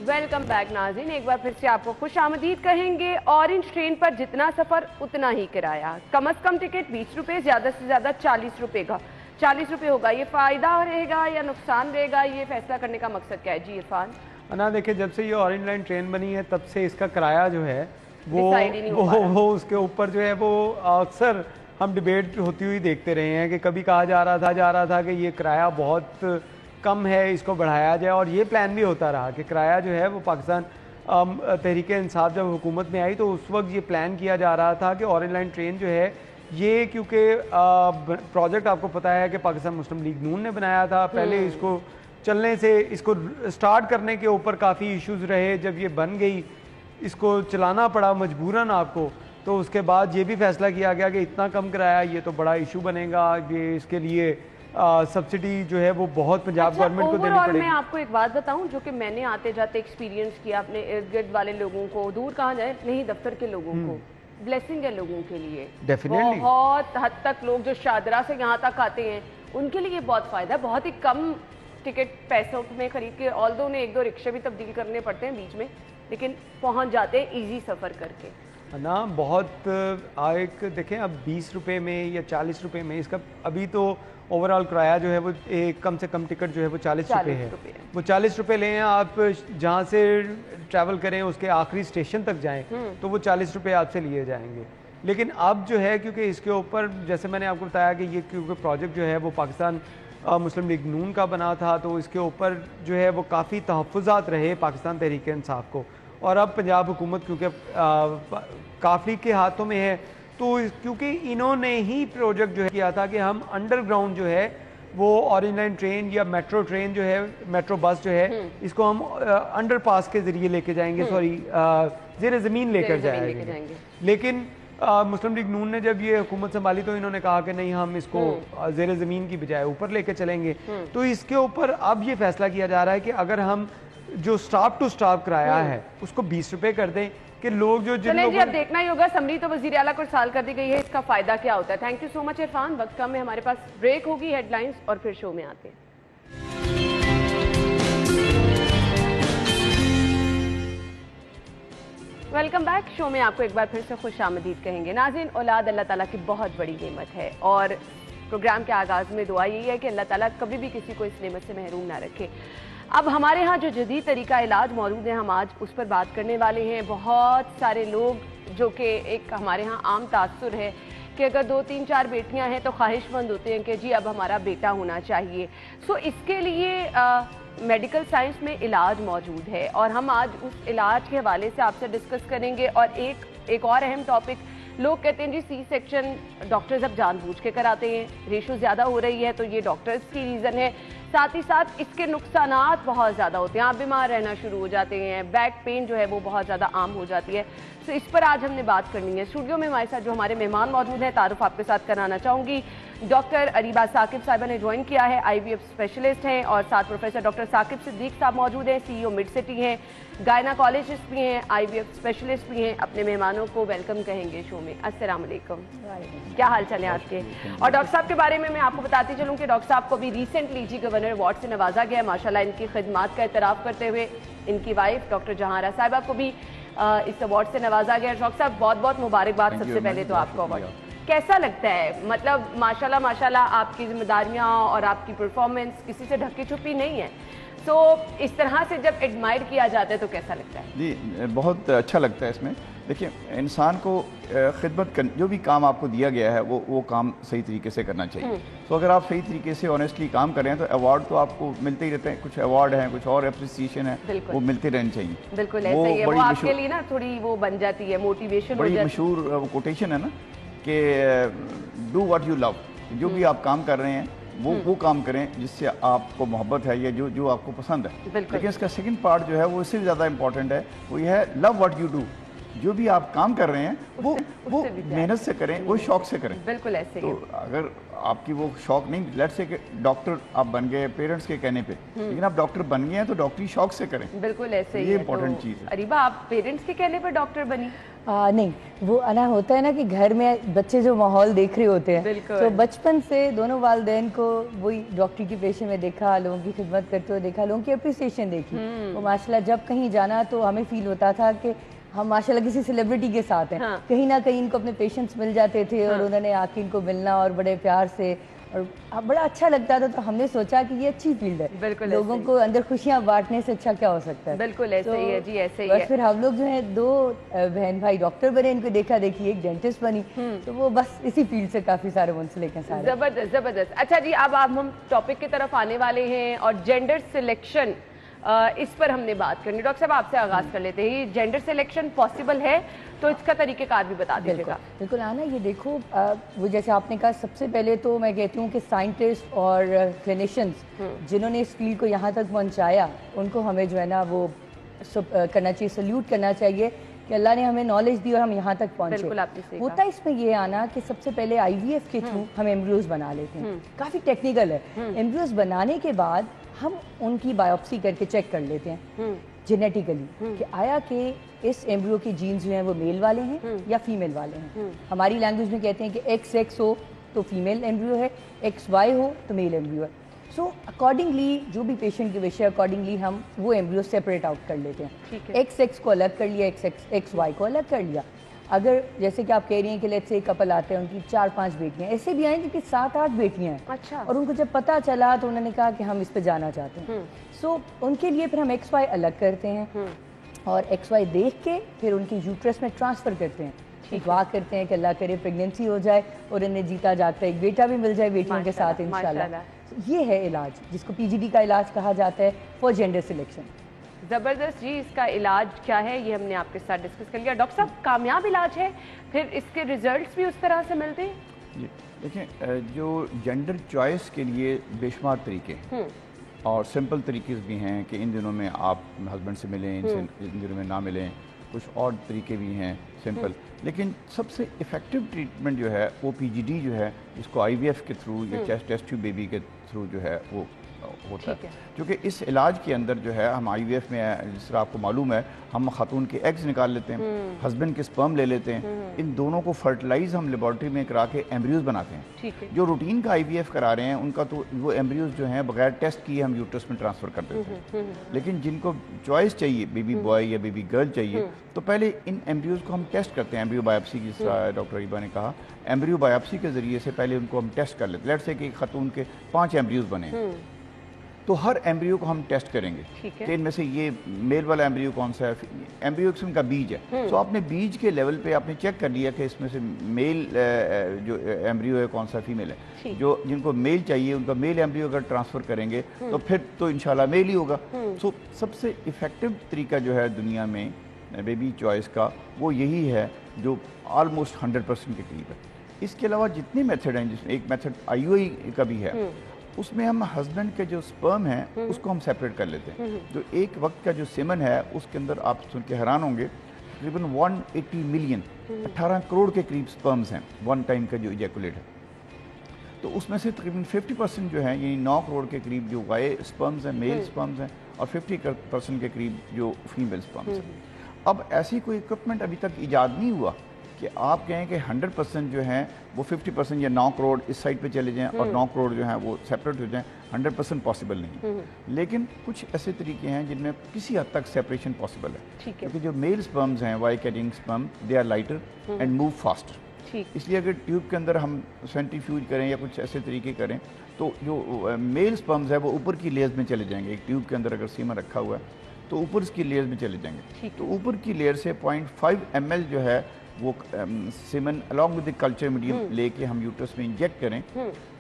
वेलकम बैक नाज़रीन, एक बार फिर से आपको खुश आमदीद कहेंगे। ऑरेंज ट्रेन पर जितना सफर उतना ही किराया, कम से कम टिकट 20 रुपये, ज्यादा से ज्यादा 40 रुपये का 40 रुपये होगा। ये फायदा रहेगा या नुकसान रहेगा, ये फैसला करने का मकसद क्या है जी इरफान? ना देखिए, जब से ये ऑरेंज लाइन ट्रेन बनी है तब से इसका किराया जो है वो उसके ऊपर जो है वो अक्सर हम डिबेट होती हुई देखते रहे हैं कि कभी कहा जा रहा था कि ये किराया बहुत कम है, इसको बढ़ाया जाए, और ये प्लान भी होता रहा कि किराया जो है वो पाकिस्तान तहरीक इंसाफ जब हुकूमत में आई तो उस वक्त ये प्लान किया जा रहा था कि ऑरेंज लाइन ट्रेन जो है ये, क्योंकि प्रोजेक्ट आपको पता है कि पाकिस्तान मुस्लिम लीग नून ने बनाया था, पहले इसको चलने से, इसको स्टार्ट करने के ऊपर काफ़ी इश्यूज रहे। जब ये बन गई इसको चलाना पड़ा मजबूरन आपको, तो उसके बाद ये भी फैसला किया गया कि इतना कम किराया ये तो बड़ा इशू बनेगा, ये इसके लिए सब्सिडी जो है वो बहुत पंजाब गवर्नमेंट को देनी पड़ेगी। मैं आपको एक बात बताऊं जो कि मैंने आते जाते एक्सपीरियंस किया अपने इर्द गिर्द वाले लोगों को, दूर कहाँ जाए नहीं दफ्तर के लोगों को, ब्लेसिंग है लोगों के लिए डेफिनेटली। बहुत हद तक लोग जो शादरा से यहाँ तक आते हैं उनके लिए बहुत फायदा है, बहुत ही कम टिकट पैसों में खरीद के, ऑल्दो उन्हें 1-2 रिक्शे भी तब्दील करने पड़ते हैं बीच में, लेकिन पहुँच जाते हैं ईजी सफ़र करके ना। बहुत एक देखें अब 20 रुपये में या 40 रुपये में इसका अभी तो ओवरऑल किराया जो है वो कम से कम टिकट जो है वो 40 रुपये है। वो 40 रुपये लें आप, जहाँ से ट्रैवल करें उसके आखिरी स्टेशन तक जाएं तो वो 40 रुपये आपसे लिए जाएंगे। लेकिन अब जो है, क्योंकि इसके ऊपर जैसे मैंने आपको बताया कि ये क्योंकि प्रोजेक्ट जो है वो पाकिस्तान मुस्लिम लीग नून का बना था, तो इसके ऊपर जो है वो काफ़ी तहफ़्फ़ुज़ात रहे पाकिस्तान तहरीक इंसाफ को, और अब पंजाब हुकूमत क्योंकि काफ़ी के हाथों में है, तो क्योंकि इन्होंने ही प्रोजेक्ट जो है किया था कि हम अंडरग्राउंड जो है वो ऑरेंज लाइन ट्रेन या मेट्रो ट्रेन जो है, मेट्रो बस जो है, इसको हम अंडरपास के ज़रिए लेके जाएंगे, सॉरी ज़ेर ज़मीन लेकर जाएंगे। लेकिन मुस्लिम लीग नून ने जब ये हुकूमत संभाली तो इन्होंने कहा कि नहीं, हम इसको ज़ेर ज़मीन की बजाय ऊपर लेके चलेंगे। तो इसके ऊपर अब ये फैसला किया जा रहा है कि अगर हम जो स्टॉप टू स्टॉप किराया है उसको 20 रुपये कर दें कि लोग जो जिन लोगों अब देखना ही होगा। समरी तो वज़ीर आला को साल कर दी गई है, इसका फायदा क्या होता है। Thank you so much Irfan. वक्त कम है, हमारे पास ब्रेक होगी, हेडलाइंस और फिर शो में आते हैं। Welcome back. शो में आपको एक बार फिर से खुश आमदीद कहेंगे। नाज़रीन, औलाद अल्लाह ताला की बहुत बड़ी नेमत है और प्रोग्राम के आगाज़ में दुआ यही है कि अल्लाह ताला कभी भी किसी को इस नेमत से महरूम ना रखे। अब हमारे यहाँ जो जदीद तरीका इलाज मौजूद है, हम आज उस पर बात करने वाले हैं। बहुत सारे लोग जो कि एक हमारे यहाँ आम तासुर है कि अगर 2, 3, 4 बेटियां हैं तो ख्वाहिशमंद होते हैं कि जी अब हमारा बेटा होना चाहिए। सो इसके लिए मेडिकल साइंस में इलाज मौजूद है और हम आज उस इलाज के हवाले से आपसे डिस्कस करेंगे। और एक और अहम टॉपिक, लोग कहते हैं जी सी सेक्शन डॉक्टर्स अब जानबूझ के कराते हैं, रेशो ज़्यादा हो रही है तो ये डॉक्टर्स की रीज़न है, साथ ही साथ इसके नुकसानात बहुत ज़्यादा होते हैं, आप बीमार रहना शुरू हो जाते हैं, बैक पेन जो है वो बहुत ज़्यादा आम हो जाती है। तो इस पर आज हमने बात करनी है। स्टूडियो में हमारे साथ जो हमारे मेहमान मौजूद हैं, तारुफ आपके साथ कराना चाहूँगी। डॉक्टर अरीबा साकिब साहिबा ने ज्वाइन किया है, IVF स्पेशलिस्ट हैं, और साथ प्रोफेसर डॉक्टर साकिब सिद्दीक साहब मौजूद हैं, CEO मिड सिटी हैं, गायनाकोलॉजिस्ट भी हैं, IVF स्पेशलिस्ट भी हैं। अपने मेहमानों को वेलकम कहेंगे शो में। अस्सलाम वालेकुम, क्या हाल चाल है आपके? और डॉक्टर साहब के बारे में मैं आपको बताती चलूँ कि डॉक्टर साहब को भी रिसेंटली जी गवर्नर अवार्ड से नवाजा गया है। माशाल्लाह इनकी खिदमात का एतराफ़ करते हुए इनकी वाइफ डॉक्टर जहांरा साहिबा को भी इस अवार्ड से नवाजा गया। डॉक्टर साहब बहुत बहुत मुबारकबाद सबसे पहले तो आपको अवार्ड। कैसा लगता है? मतलब माशाल्लाह माशाल्लाह आपकी जिम्मेदारियां और आपकी परफॉर्मेंस किसी से ढकी छुपी नहीं है, तो इस तरह से जब एडमायर किया जाता है तो कैसा लगता है? जी बहुत अच्छा लगता है। इसमें देखिए, इंसान को खिदमत कर, जो भी काम आपको दिया गया है वो काम सही तरीके से करना चाहिए। तो अगर आप सही तरीके से ऑनेस्टली काम कर रहे हैं तो अवार्ड तो आपको मिलते ही रहते हैं। कुछ अवार्ड हैं, कुछ और अप्रिसिएशन है, वो मिलते रहने चाहिए। बिल्कुल ऐसे ही है, वो आपके लिए ना थोड़ी वो बन जाती है, मोटिवेशन हो जाती है। बड़ी मशहूर कोटेशन है ना कि डू व्हाट यू लव, जो भी आप काम कर रहे हैं वो काम करें जिससे आपको मोहब्बत है या जो आपको पसंद है। लेकिन इसका सेकंड पार्ट जो है वो इससे भी ज़्यादा इंपॉर्टेंट है, वो ये है लव व्हाट यू डू। जो भी आप काम कर रहे हैं वो मेहनत से करें, वो शौक से करें। बिल्कुल ऐसे ही। तो अगर आपकी वो शौक नहीं, लेट्स से कि डॉक्टर आप बन गए पेरेंट्स के कहने पे, लेकिन आप डॉक्टर बन गए हैं तो डॉक्टरी शौक से करें। बिल्कुल ऐसे ही, ये इंपॉर्टेंट चीज़ है। अरीबा आप पेरेंट्स के कहने पर डॉक्टर बनी? नहीं, वो अना होता है ना कि घर में बच्चे जो माहौल देख रहे होते हैं, तो बचपन से दोनों वालिदैन को वही डॉक्टरी के पेशे में देखा, लोगों की खिदमत करते हुए देखा, लोगों की अप्रिसिएशन देखी। तो माशाल्लाह जब कहीं जाना तो हमें फील होता था कि हम माशाल्लाह किसी सेलिब्रिटी के साथ हैं। कहीं ना कहीं इनको अपने पेशेंट्स मिल जाते थे और उन्होंने आके इनको मिलना और बड़े प्यार से और बड़ा अच्छा लगता था। तो हमने सोचा कि ये अच्छी फील्ड है, बिल्कुल लोगों को अंदर खुशियां बांटने से अच्छा क्या हो सकता है। बिल्कुल ऐसे ही है जी, ऐसे ही बस है। फिर हम लोग जो है 2 बहन भाई डॉक्टर बने, इनको देखा देखी एक डेंटिस्ट बनी, तो वो बस इसी फील्ड से काफी सारे मुंसलिक हैं सारे। जबरदस्त जबरदस्त। अच्छा जी, अब हम टॉपिक की तरफ आने वाले हैं और जेंडर सिलेक्शन, इस पर हमने बात करनी। डॉक्टर साहब आपसे आगाज कर लेते हैं, जेंडर सिलेक्शन पॉसिबल है तो इसका तरीकेकार भी बता दीजिएगा। बिल्कुल आना, ये देखो वो जैसे आपने कहा, सबसे पहले तो मैं कहती हूँ कि साइंटिस्ट और क्लिनिशियंस जिन्होंने इस फील्ड को यहाँ तक पहुँचाया, उनको हमें जो है ना वो करना चाहिए, सल्यूट करना चाहिए कि अल्लाह ने हमें नॉलेज दी और हम यहाँ तक पहुँचे। होता है इसमें ये आना कि सबसे पहले IVF के थ्रू हम एम्ब्रियोज बना लेते हैं, काफ़ी टेक्निकल है। एम्ब्रियोज बनाने के बाद हम उनकी बायोप्सी करके चेक कर लेते हैं जेनेटिकली कि आया कि इस एम्ब्रियो के जीन्स जो हैं वो मेल वाले हैं या फीमेल वाले हैं। हमारी लैंग्वेज में कहते हैं कि XX हो तो फीमेल एम्ब्रियो है, XY हो तो मेल एम्ब्रियो है। सो अकॉर्डिंगली जो भी पेशेंट के विषय अकॉर्डिंगली हम वो एम्ब्रियो सेपरेट आउट कर लेते हैं। XX को अलग कर लिया, XY को अलग कर लिया। अगर जैसे कि आप कह रही हैं कि लेट्स से कपल आते हैं, उनकी 4-5 बेटियां, ऐसे भी आए जिनकी 7-8 बेटियां हैं। अच्छा। और उनको जब पता चला तो उन्होंने कहा कि हम इस पे जाना चाहते हैं। सो उनके लिए फिर हम XY अलग करते हैं और XY देख के फिर उनके यूट्रस में ट्रांसफ़र करते हैं। दुआ करते हैं कि अल्लाह करे प्रेगनेंसी हो जाए और इन्हें जीता जागता एक बेटा भी मिल जाए बेटियों के साथ इंशाल्लाह। ये है इलाज जिसको PGD का इलाज कहा जाता है फॉर जेंडर सिलेक्शन। ज़बरदस्त जी, इसका इलाज क्या है ये हमने आपके साथ डिस्कस कर लिया। डॉक्टर साहब, कामयाब इलाज है, फिर इसके रिजल्ट्स भी उस तरह से मिलते हैं? जी देखिए, जो जेंडर चॉइस के लिए बेशुमार तरीके और सिंपल तरीके भी हैं कि इन दिनों में आप हस्बैंड से मिलें, इन दिनों में ना मिलें, कुछ और तरीके भी हैं सिंपल। लेकिन सबसे इफ़ेक्टिव ट्रीटमेंट जो है वो PGD जो है, इसको IVF के थ्रू या टेस्ट ट्यूब बेबी के थ्रू जो है वो होता है। क्योंकि इस इलाज के अंदर जो है हम IVF में, जिस तरह आपको मालूम है, हम खातून के एग्स निकाल लेते हैं, हस्बैंड के स्पर्म ले लेते हैं, इन दोनों को फर्टिलाइज हम लेबॉर्ट्री में करा के एम्ब्रियोज बनाते हैं। ठीक है। जो रूटीन का IVF करा रहे हैं उनका तो वो एम्ब्रियोज जो हैं बगैर टेस्ट किए हम यूट्रस में ट्रांसफ़र कर देते हैं। लेकिन जिनको चॉइस चाहिए, बेबी बॉय या बेबी गर्ल चाहिए, तो पहले इन एम्ब्रियोज को हम टेस्ट करते हैं एम्ब्रियो बायोप्सी, जिस तरह डॉक्टर अरीबा ने कहा, एम्ब्रियो बायोप्सी के ज़रिए से पहले उनको हम टेस्ट कर लेते हैं। लेट्स से कि खातून के 5 एम्ब्रियोज बने, तो हर एम्ब्रियो को हम टेस्ट करेंगे कि इनमें से ये मेल वाला एम्ब्रियो कौन सा है, एम्ब्रियो किस्म का बीज है। तो आपने बीज के लेवल पे आपने चेक कर लिया कि इसमें से मेल जो एम्ब्रियो है कौन सा फीमेल है। जो जिनको मेल चाहिए उनका मेल एम्ब्रियो अगर ट्रांसफ़र करेंगे तो फिर तो इंशाल्लाह मेल ही होगा। तो सबसे इफ़ेक्टिव तरीका जो है दुनिया में बेबी चॉइस का वो यही है जो ऑलमोस्ट 100% के करीब है। इसके अलावा जितने मेथड हैं, जिसमें एक मेथड IUI का भी है, उसमें हम हस्बैंड के जो स्पर्म है उसको हम सेपरेट कर लेते हैं। जो एक वक्त का जो सेमन है उसके अंदर आप सुन के हैरान होंगे तकरीबन 180 मिलियन 18 करोड़ के करीब स्पर्म्स हैं वन टाइम का जो इजैकुलेट है। तो उसमें से तकरीबन 50% जो है यानी 9 करोड़ के करीब जो वाई स्पर्म्स हैं, मेल स्पर्म्स हैं, और 50% के करीब जो फीमेल स्पर्म्स हैं। अब ऐसी कोई इक्विपमेंट अभी तक ईजाद नहीं हुआ कि आप कहें कि 100% जो है वो 50% या 9 करोड़ इस साइड पे चले जाएं और 9 करोड़ जो हैं वो सेपरेट हो जाएं। 100% पॉसिबल नहीं, लेकिन कुछ ऐसे तरीके हैं जिनमें किसी हद तक सेपरेशन पॉसिबल है। क्योंकि जो मेल स्पर्म्स हैं, Y carrying sperm, they are lighter and move faster. इसलिए अगर ट्यूब के अंदर हम सेंट्रीफ्यूज करें या कुछ ऐसे तरीके करें तो जो मेल स्पर्म्स है वो ऊपर की लेयर्स में चले जाएंगे। एक ट्यूब के अंदर अगर सीमन रखा हुआ है तो ऊपर की लेयर्स में चले जाएंगे। तो ऊपर की लेयर से 0.5 ml जो है वो semen along with the culture medium लेके हम यूट्रस में इंजेक्ट करें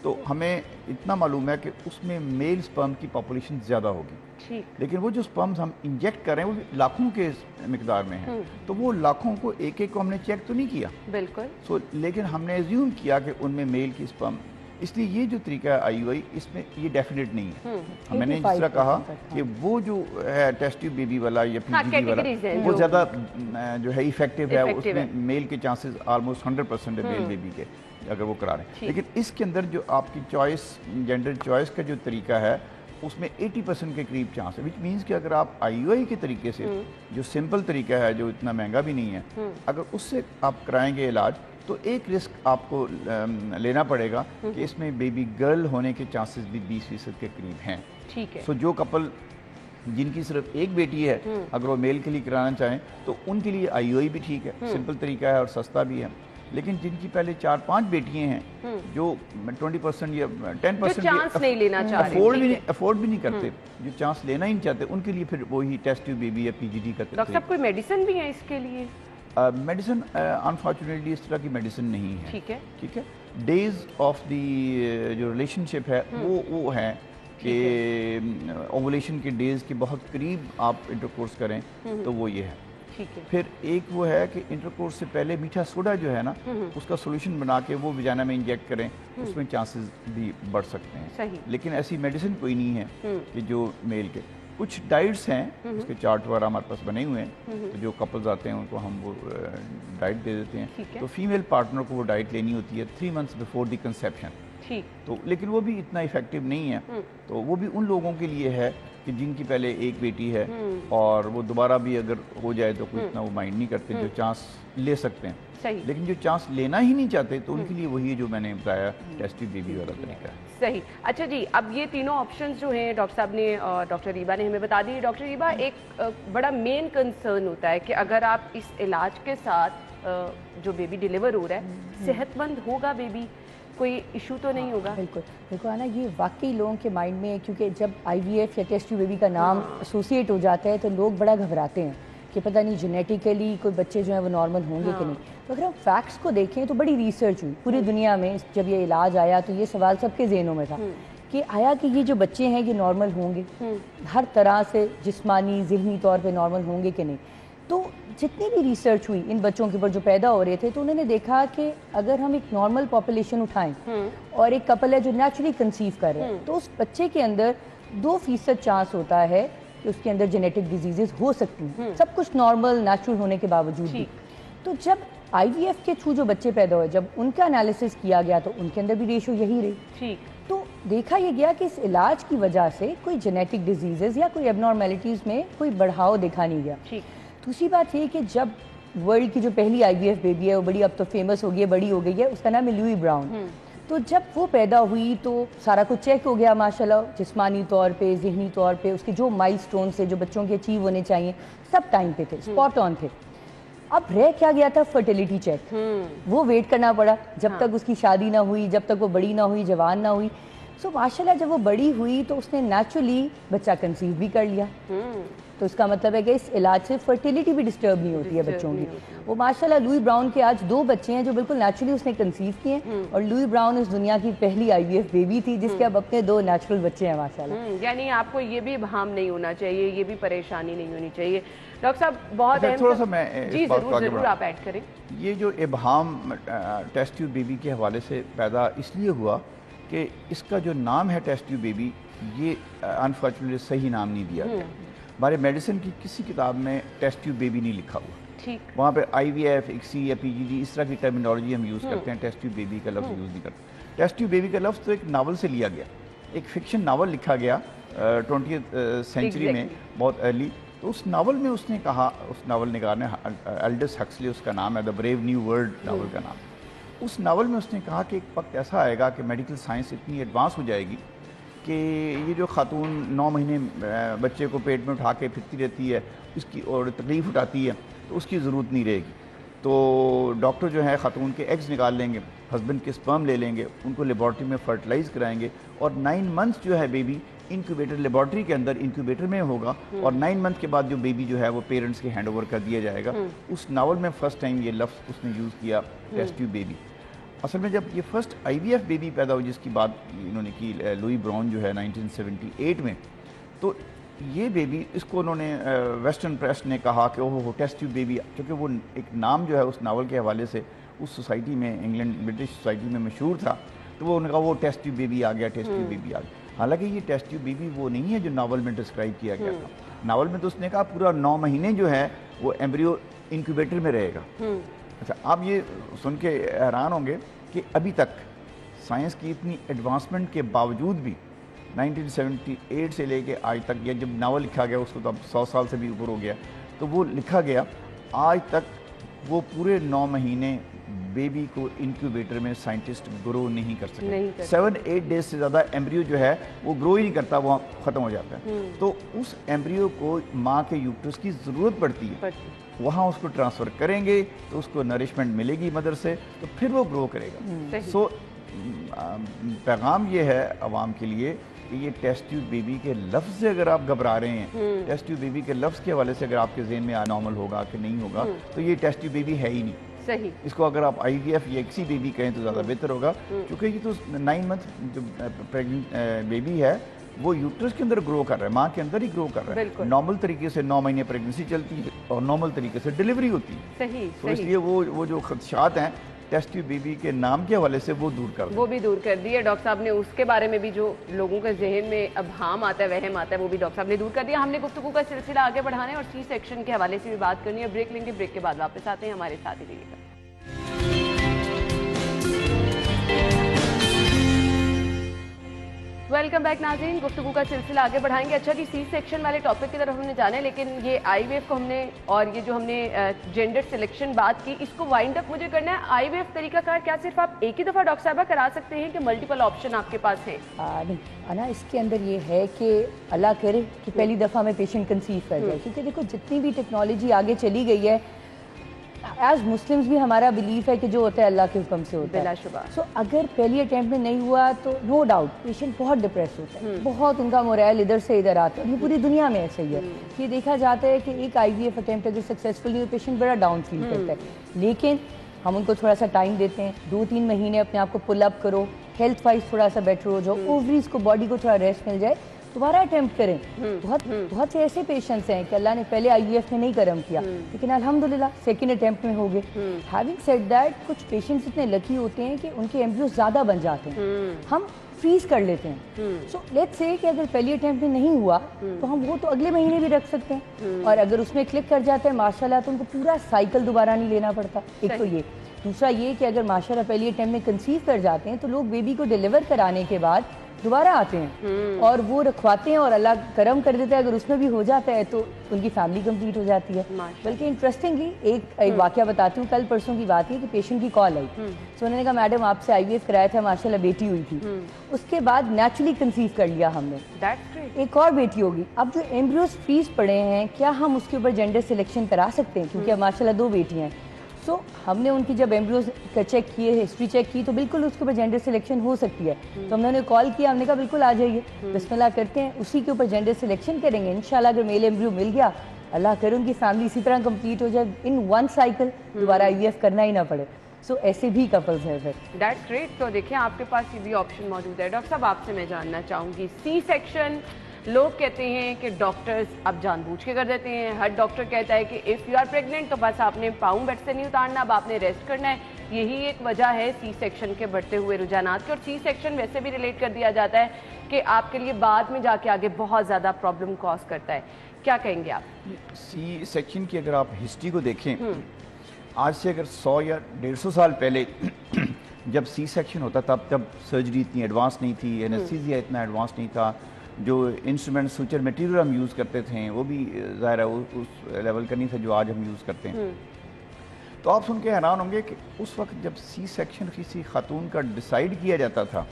तो हमें इतना मालूम है कि उसमें मेल स्पर्म की पॉपुलेशन ज़्यादा होगी। लेकिन वो जो स्पर्म्स हम इंजेक्ट कर रहे हैं वो भी लाखों के मिकदार में है। तो वो लाखों को एक को हमने चेक तो नहीं किया बिल्कुल। लेकिन हमने एज्यूम किया कि उनमें मेल की स्पर्म, इसलिए ये जो तरीका है IUI इसमें ये डेफिनेट नहीं है। मैंने जिस तरह कहा कि वो जो है टेस्ट ट्यूब बेबी वाला या PGD वाला वो ज़्यादा जो है इफेक्टिव है, उसमें मेल के चांसेस ऑलमोस्ट 100% है मेल बेबी के अगर वो करा रहे हैं। लेकिन इसके अंदर जो आपकी चॉइस, जेंडर चॉइस का जो तरीका है उसमें 80% के करीब चांस है। विच मीन्स कि अगर आप IUI के तरीके से जो सिंपल तरीका है जो इतना महंगा भी नहीं है, अगर उससे आप कराएंगे इलाज तो एक रिस्क आपको लेना पड़ेगा कि इसमें बेबी गर्ल होने के चांसेस भी 20% के करीब हैं। ठीक है। सो जो कपल जिनकी सिर्फ एक बेटी है अगर वो मेल के लिए कराना चाहें तो उनके लिए IUI भी ठीक है, सिंपल तरीका है और सस्ता भी है। लेकिन जिनकी पहले 4-5 बेटियां हैं जो 20% या 10% चांस नहीं लेना अफोर्ड भी नहीं करते, जो चांस लेना ही नहीं चाहते, उनके लिए फिर वही टेस्ट ट्यूब बेबी या PGD का। डॉक्टर साहब कोई मेडिसिन भी है इसके लिए? मेडिसिन अनफॉर्चुनेटली इस तरह की मेडिसिन नहीं है। ठीक है। डेज ऑफ द जो रिलेशनशिप है वो है कि ओवुलेशन के डेज के बहुत करीब आप इंटरकोर्स करें तो वो ये है। फिर एक वो है कि इंटरकोर्स से पहले मीठा सोडा जो है ना उसका सोल्यूशन बना के वो विजाना में इंजेक्ट करें, उसमें चांसेस भी बढ़ सकते हैं। लेकिन ऐसी मेडिसिन कोई नहीं है कि जो मेल के। कुछ डाइट्स हैं उसके चार्ट वगैरह हमारे पास बने हुए हैं, तो जो कपल्स आते हैं उनको हम वो डाइट दे देते हैं। तो फीमेल पार्टनर को वो डाइट लेनी होती है 3 months बिफोर द कंसेप्शन। तो लेकिन वो भी इतना इफेक्टिव नहीं है। तो वो भी उन लोगों के लिए है कि जिनकी पहले एक बेटी है और वो दोबारा भी अगर हो जाए तो कोई इतना वो माइंड नहीं करते, जो चांस ले सकते हैं। लेकिन जो चांस लेना ही नहीं चाहते तो उनके लिए वही है जो मैंने बताया टेस्ट ट्यूब बेबी वाला तरीका है। सही। अच्छा जी, अब ये तीनों ऑप्शंस जो हैं डॉक्टर साहब ने और डॉक्टर रीबा ने हमें बता दी। डॉक्टर रीबा, एक बड़ा मेन कंसर्न होता है कि अगर आप इस इलाज के साथ जो बेबी डिलीवर हो रहा है सेहतमंद होगा बेबी, कोई इशू तो नहीं होगा? बिल्कुल। देखो आना, ये वाकई लोगों के माइंड में, क्योंकि जब IVF या टेस्ट ट्यूब बेबी का नाम एसोसिएट हो जाता है तो लोग बड़ा घबराते हैं कि पता नहीं जेनेटिकली कोई बच्चे जो हैं वो नॉर्मल होंगे कि नहीं। तो अगर हम फैक्ट्स को देखें तो बड़ी रिसर्च हुई पूरी दुनिया में। जब ये इलाज आया तो ये सवाल सबके ज़हनों में था कि आया कि ये जो बच्चे हैं ये नॉर्मल होंगे, हर तरह से जिस्मानी ज़हनी तौर पे नॉर्मल होंगे कि नहीं। तो जितनी भी रिसर्च हुई इन बच्चों के ऊपर जो पैदा हो रहे थे तो उन्होंने देखा कि अगर हम एक नॉर्मल पॉपुलेशन उठाएं और एक कपल है जो नेचुरली कंसीव कर रहे हैं तो उस बच्चे के अंदर 2% चांस होता है कि उसके अंदर जेनेटिक डिजीजेस हो सकती हैं, सब कुछ नॉर्मल नेचुरल होने के बावजूद भी। तो जब IVF के थ्रू जो बच्चे पैदा हुए, जब उनका एनालिसिस किया गया तो उनके अंदर भी रेशो यही रही। तो देखा यह गया कि इस इलाज की वजह से कोई जेनेटिक डिजीजेस या कोई एबनॉर्मेलिटीज़ में कोई बढ़ाव देखा नहीं गया। दूसरी बात ये कि जब वर्ल्ड की जो पहली IVF बेबी है वो बड़ी अब तो फेमस हो गई है, बड़ी हो गई है, उसका नाम है लुई ब्राउन। तो जब वो पैदा हुई तो सारा कुछ चेक हो गया माशाल्लाह, जिस्मानी तौर पे, ज़हनी तौर पे, उसके जो माइलस्टोन से जो बच्चों के अचीव होने चाहिए सब टाइम पे थे, स्पॉट ऑन थे। अब रह क्या गया था? Fertility check. वो वेट करना पड़ा जब तक उसकी शादी ना हुई, जब तक वो बड़ी ना हुई, जवान ना हुई। सो माशाल्लाह जब वो बड़ी हुई तो उसने नेचुरली बच्चा कंसीव भी कर लिया। तो इसका मतलब है कि इस इलाज से फर्टिलिटी भी डिस्टर्ब नहीं होती है बच्चों की। वो माशाल्लाह लुई ब्राउन के आज 2 बच्चे हैं जो बिल्कुल नेचुरली उसने कंसीव किए हैं, और लुई ब्राउन इस दुनिया की पहली IVF बेबी थी जिसके अब अपने 2 नेचुरल बच्चे हैं माशाल्लाह। यानी आपको ये भी भाम नहीं होना चाहिए, ये भी परेशानी नहीं होनी चाहिए। डॉक्टर साहब बहुत थोड़ा सा मैं जी जरूर आप ऐड करें। ये जो इबहाम टेस्ट ट्यूब बेबी के हवाले से पैदा इसलिए हुआ कि इसका जो नाम है टेस्ट ट्यूब बेबी, ये अनफॉर्चुनेटली सही नाम नहीं दिया गया। हमारे मेडिसिन की किसी किताब में टेस्ट ट्यूब बेबी नहीं लिखा हुआ। ठीक। वहाँ पे IVF, ICSI या PGD इस तरह की टर्मिनोलॉजी हम यूज़ करते हैं, टेस्ट ट्यूब बेबी का लफ्ज़ यूज़ नहीं करते। टेस्ट ट्यूब बेबी का लफ्ज़ तो एक नावल से लिया गया, एक फिक्शन नावल लिखा गया 20th सेंचुरी में, बहुत अर्ली। तो उस नावल में उसने कहा, उस नावल निगार ने, एल्डस हक्सली उसका नाम है, the brave new world novel का नाम। उस नावल में उसने कहा कि एक वक्त ऐसा आएगा कि मेडिकल साइंस इतनी एडवांस हो जाएगी कि ये जो खातून 9 महीने बच्चे को पेट में उठा के फिरती रहती है उसकी और तकलीफ़ उठाती है, तो उसकी ज़रूरत नहीं रहेगी। तो डॉक्टर जो है खातून के एग्स निकाल लेंगे, हस्बैंड के स्पर्म ले लेंगे, उनको लेबॉर्ट्री में फर्टिलाइज़ कराएंगे, और 9 मंथ्स जो है बेबी इंक्यूबेटर, लेबॉर्ट्री के अंदर इंक्यूबेटर में होगा, और 9 मंथ के बाद जो बेबी जो है वो पेरेंट्स के हैंड ओवर कर दिया जाएगा। उस नावल में फ़र्स्ट टाइम ये लफ्ज़ उसने यूज़ किया, टेस्ट ट्यूब बेबी। असल में जब ये फर्स्ट IVF बेबी पैदा हुई, जिसकी बात इन्होंने की लुई ब्राउन जो है 1978 में, तो ये बेबी, इसको उन्होंने वेस्टर्न प्रेस ने कहा कि ओह टेस्ट ट्यूब बेबी, क्योंकि वो एक नाम जो है उस नावल के हवाले से उस सोसाइटी में, इंग्लैंड ब्रिटिश सोसाइटी में मशहूर था, तो वो उन्होंने कहा वो टेस्ट ट्यूब बेबी आ गया, टेस्ट ट्यूब बेबी आ गया। हालांकि ये टेस्ट ट्यूब बेबी वो नहीं है जो नावल में डिस्क्राइब किया गया था। नावल में तो उसने कहा पूरा 9 महीने जो है वो एम्ब्रियो इंक्यूबेटर में रहेगा। अच्छा, आप ये सुन के हैरान होंगे कि अभी तक साइंस की इतनी एडवांसमेंट के बावजूद भी 1978 से लेके आज तक, या जब नावल लिखा गया उसको तो अब 100 साल से भी ऊपर हो गया, तो वो लिखा गया, आज तक वो पूरे 9 महीने बेबी को इंक्यूबेटर में साइंटिस्ट ग्रो नहीं कर सकते। 7-8 डेज से ज़्यादा एम्ब्रियो जो है वो ग्रो ही नहीं करता, वो ख़त्म हो जाता है। तो उस एम्ब्रियो को माँ के यूट्रस की ज़रूरत पड़ती है, वहाँ उसको ट्रांसफ़र करेंगे तो उसको नरिशमेंट मिलेगी मदर से, तो फिर वो ग्रो करेगा। सो पैगाम ये है आवाम के लिए कि ये टेस्ट ट्यूब बेबी के लफ्ज़ से अगर आप घबरा रहे हैं, टेस्ट ट्यूब बेबी के लफ्ज़ के हवाले से अगर आपके जहन में नॉर्मल होगा कि नहीं होगा, तो ये टेस्ट ट्यूब बेबी है ही नहीं। सही। इसको अगर आप IVF या ICSI बेबी कहें तो ज़्यादा बेहतर होगा, क्योंकि ये तो 9 मंथ जो प्रेगनेंट बेबी है वो यूट्रस के अंदर ग्रो कर रहा है, माँ के अंदर ही ग्रो कर रहा है। नॉर्मल तरीके से 9 महीने प्रेगनेंसी चलती है और नॉर्मल तरीके से डिलीवरी होती है। सही। तो इसलिए वो जो खदशात हैं टेस्ट ट्यूब बेबी के नाम के हवाले से वो दूर कर, वो भी दूर कर दिया डॉक्टर साहब ने। उसके बारे में भी जो लोगों के जहन में अबहाम आता है, वहम आता है, वो भी डॉक्टर साहब ने दूर कर दिया। हमने गुफ्तगू का सिलसिला आगे बढ़ाना है और C सेक्शन के हवाले से भी बात करनी है। ब्रेक लेंगे, ब्रेक के बाद वापस आते हैं, हमारे साथ ही रहिएगा। वेलकम बैक नाज़रीन, गुफ्तगू का सिलसिला आगे बढ़ाएंगे। अच्छा जी, C सेक्शन वाले टॉपिक की तरफ हमने जाना है, लेकिन ये IVF को हमने, और ये जो हमने जेंडर सिलेक्शन बात की, इसको वाइंड अप मुझे करना है। IVF तरीकाकार क्या सिर्फ आप एक ही दफ़ा डॉक्टर साहबा करा सकते हैं कि मल्टीपल ऑप्शन आपके पास हैं? नहीं अना, इसके अंदर ये है कि अल्लाह करे कि पहली दफ़ा में पेशेंट कंसीव कर जाए, क्योंकि देखो जितनी भी टेक्नोलॉजी आगे चली गई है, एज मुस्लिम्स भी हमारा बिलीफ है कि जो होता है अल्लाह के हुक्म से होता है। सो अगर पहली अटैम्प्ट में नहीं हुआ तो नो डाउट पेशेंट बहुत डिप्रेस होता है, बहुत उनका मोरल इधर से इधर आता है। ये पूरी दुनिया में ऐसा ही है। ये देखा जाता है कि एक IVF अटैम्प्ट अगर सक्सेसफुल नहीं हो, पेशेंट बड़ा डाउन फील करता है। लेकिन हम उनको थोड़ा सा टाइम देते हैं, 2-3 महीने अपने आप को पुल अप करो, हेल्थ वाइज थोड़ा सा बेटर हो जाओ, ओवरीज को, बॉडी को थोड़ा रेस्ट मिल जाए, दोबारा अटेम्प्ट करें। बहुत से ऐसे पेशेंट्स हैं कि अल्लाह ने पहले IVF में नहीं करम किया, लेकिन अल्हम्दुलिल्लाह सेकंड अटेम्प्ट में हो गए। हैविंग सेड दैट, कुछ पेशेंट्स इतने लकी होते हैं कि उनके एम्ब्रियो ज़्यादा बन जाते हैं, हम फ्रीज कर लेते हैं। सो लेट्स से कि अगर पहली अटेम्प्ट में नहीं हुआ तो हम वो तो अगले महीने भी रख सकते हैं, और अगर उसमें क्लिक कर जाता है माशाल्लाह तो उनको पूरा साइकिल दोबारा नहीं लेना पड़ता। एक तो ये, दूसरा ये कि अगर माशाल्लाह पहली अटेम्प्ट में कंसीव कर जाते हैं तो लोग बेबी को डिलीवर कराने के बाद दोबारा आते हैं और वो रखवाते हैं, और अल्लाह करम कर देता है अगर उसमें भी हो जाता है तो उनकी फैमिली कंप्लीट हो जाती है। बल्कि इंटरेस्टिंगली एक वाकया बताती हूँ, कल परसों की बात है कि पेशेंट की कॉल आई, तो उन्होंने कहा मैडम आपसे IVF कराया था, माशाल्लाह बेटी हुई थी, उसके बाद नेचुरली कंसीव कर लिया हमने, एक और बेटी होगी। अब जो एम्ब्रियोज फ्रीज पड़े हैं, क्या हम उसके ऊपर जेंडर सिलेक्शन करा सकते हैं? क्योंकि अब माशाल्लाह 2 बेटियां हैं। सो हमने उनकी जब एम्ब्रियो का चेक किए, हिस्ट्री चेक की, तो बिल्कुल उसके ऊपर जेंडर सिलेक्शन हो सकती है। तो हमने उन्हें कॉल किया, हमने कहा बिल्कुल आ जाइए, बिस्मिल्लाह करते हैं, उसी के ऊपर जेंडर सिलेक्शन करेंगे। इंशाल्लाह अगर मेल एम्ब्रियो मिल गया, अल्लाह करे उनकी फैमिली इसी तरह कंप्लीट हो जाए, इन वन साइकिल दोबारा IVF करना ही ना पड़े। सो ऐसे भी कपल्स हैं फिर। That's great. तो देखिए आपके पास ये भी ऑप्शन मौजूद है। डॉक्टर साहब आपसे मैं जानना चाहूँगी, सी सेक्शन लोग कहते हैं कि डॉक्टर्स अब जानबूझ के कर देते हैं। हर डॉक्टर कहता है कि इफ़ यू आर प्रेग्नेंट तो बस आपने पाँव बेड से नहीं उतारना, अब आपने रेस्ट करना है। यही एक वजह है सी सेक्शन के बढ़ते हुए रुझानात के। और सी सेक्शन वैसे भी रिलेट कर दिया जाता है कि आपके लिए बाद में जाके आगे बहुत ज़्यादा प्रॉब्लम कॉज करता है। क्या कहेंगे आप? सी सेक्शन की अगर आप हिस्ट्री को देखें, आज से अगर 100 या 150 साल पहले जब सी सेक्शन होता था तब सर्जरी इतनी एडवांस नहीं थी, एनेस्थीसिया इतना एडवांस नहीं था, जो इंस्ट्रूमेंट सूचर मटेरियल हम यूज़ करते थे वो भी ज़ाहिर है उस लेवल का नहीं था जो आज हम यूज़ करते हैं। तो आप सुन के हैरान होंगे कि उस वक्त जब सी सेक्शन किसी खातून का डिसाइड किया जाता था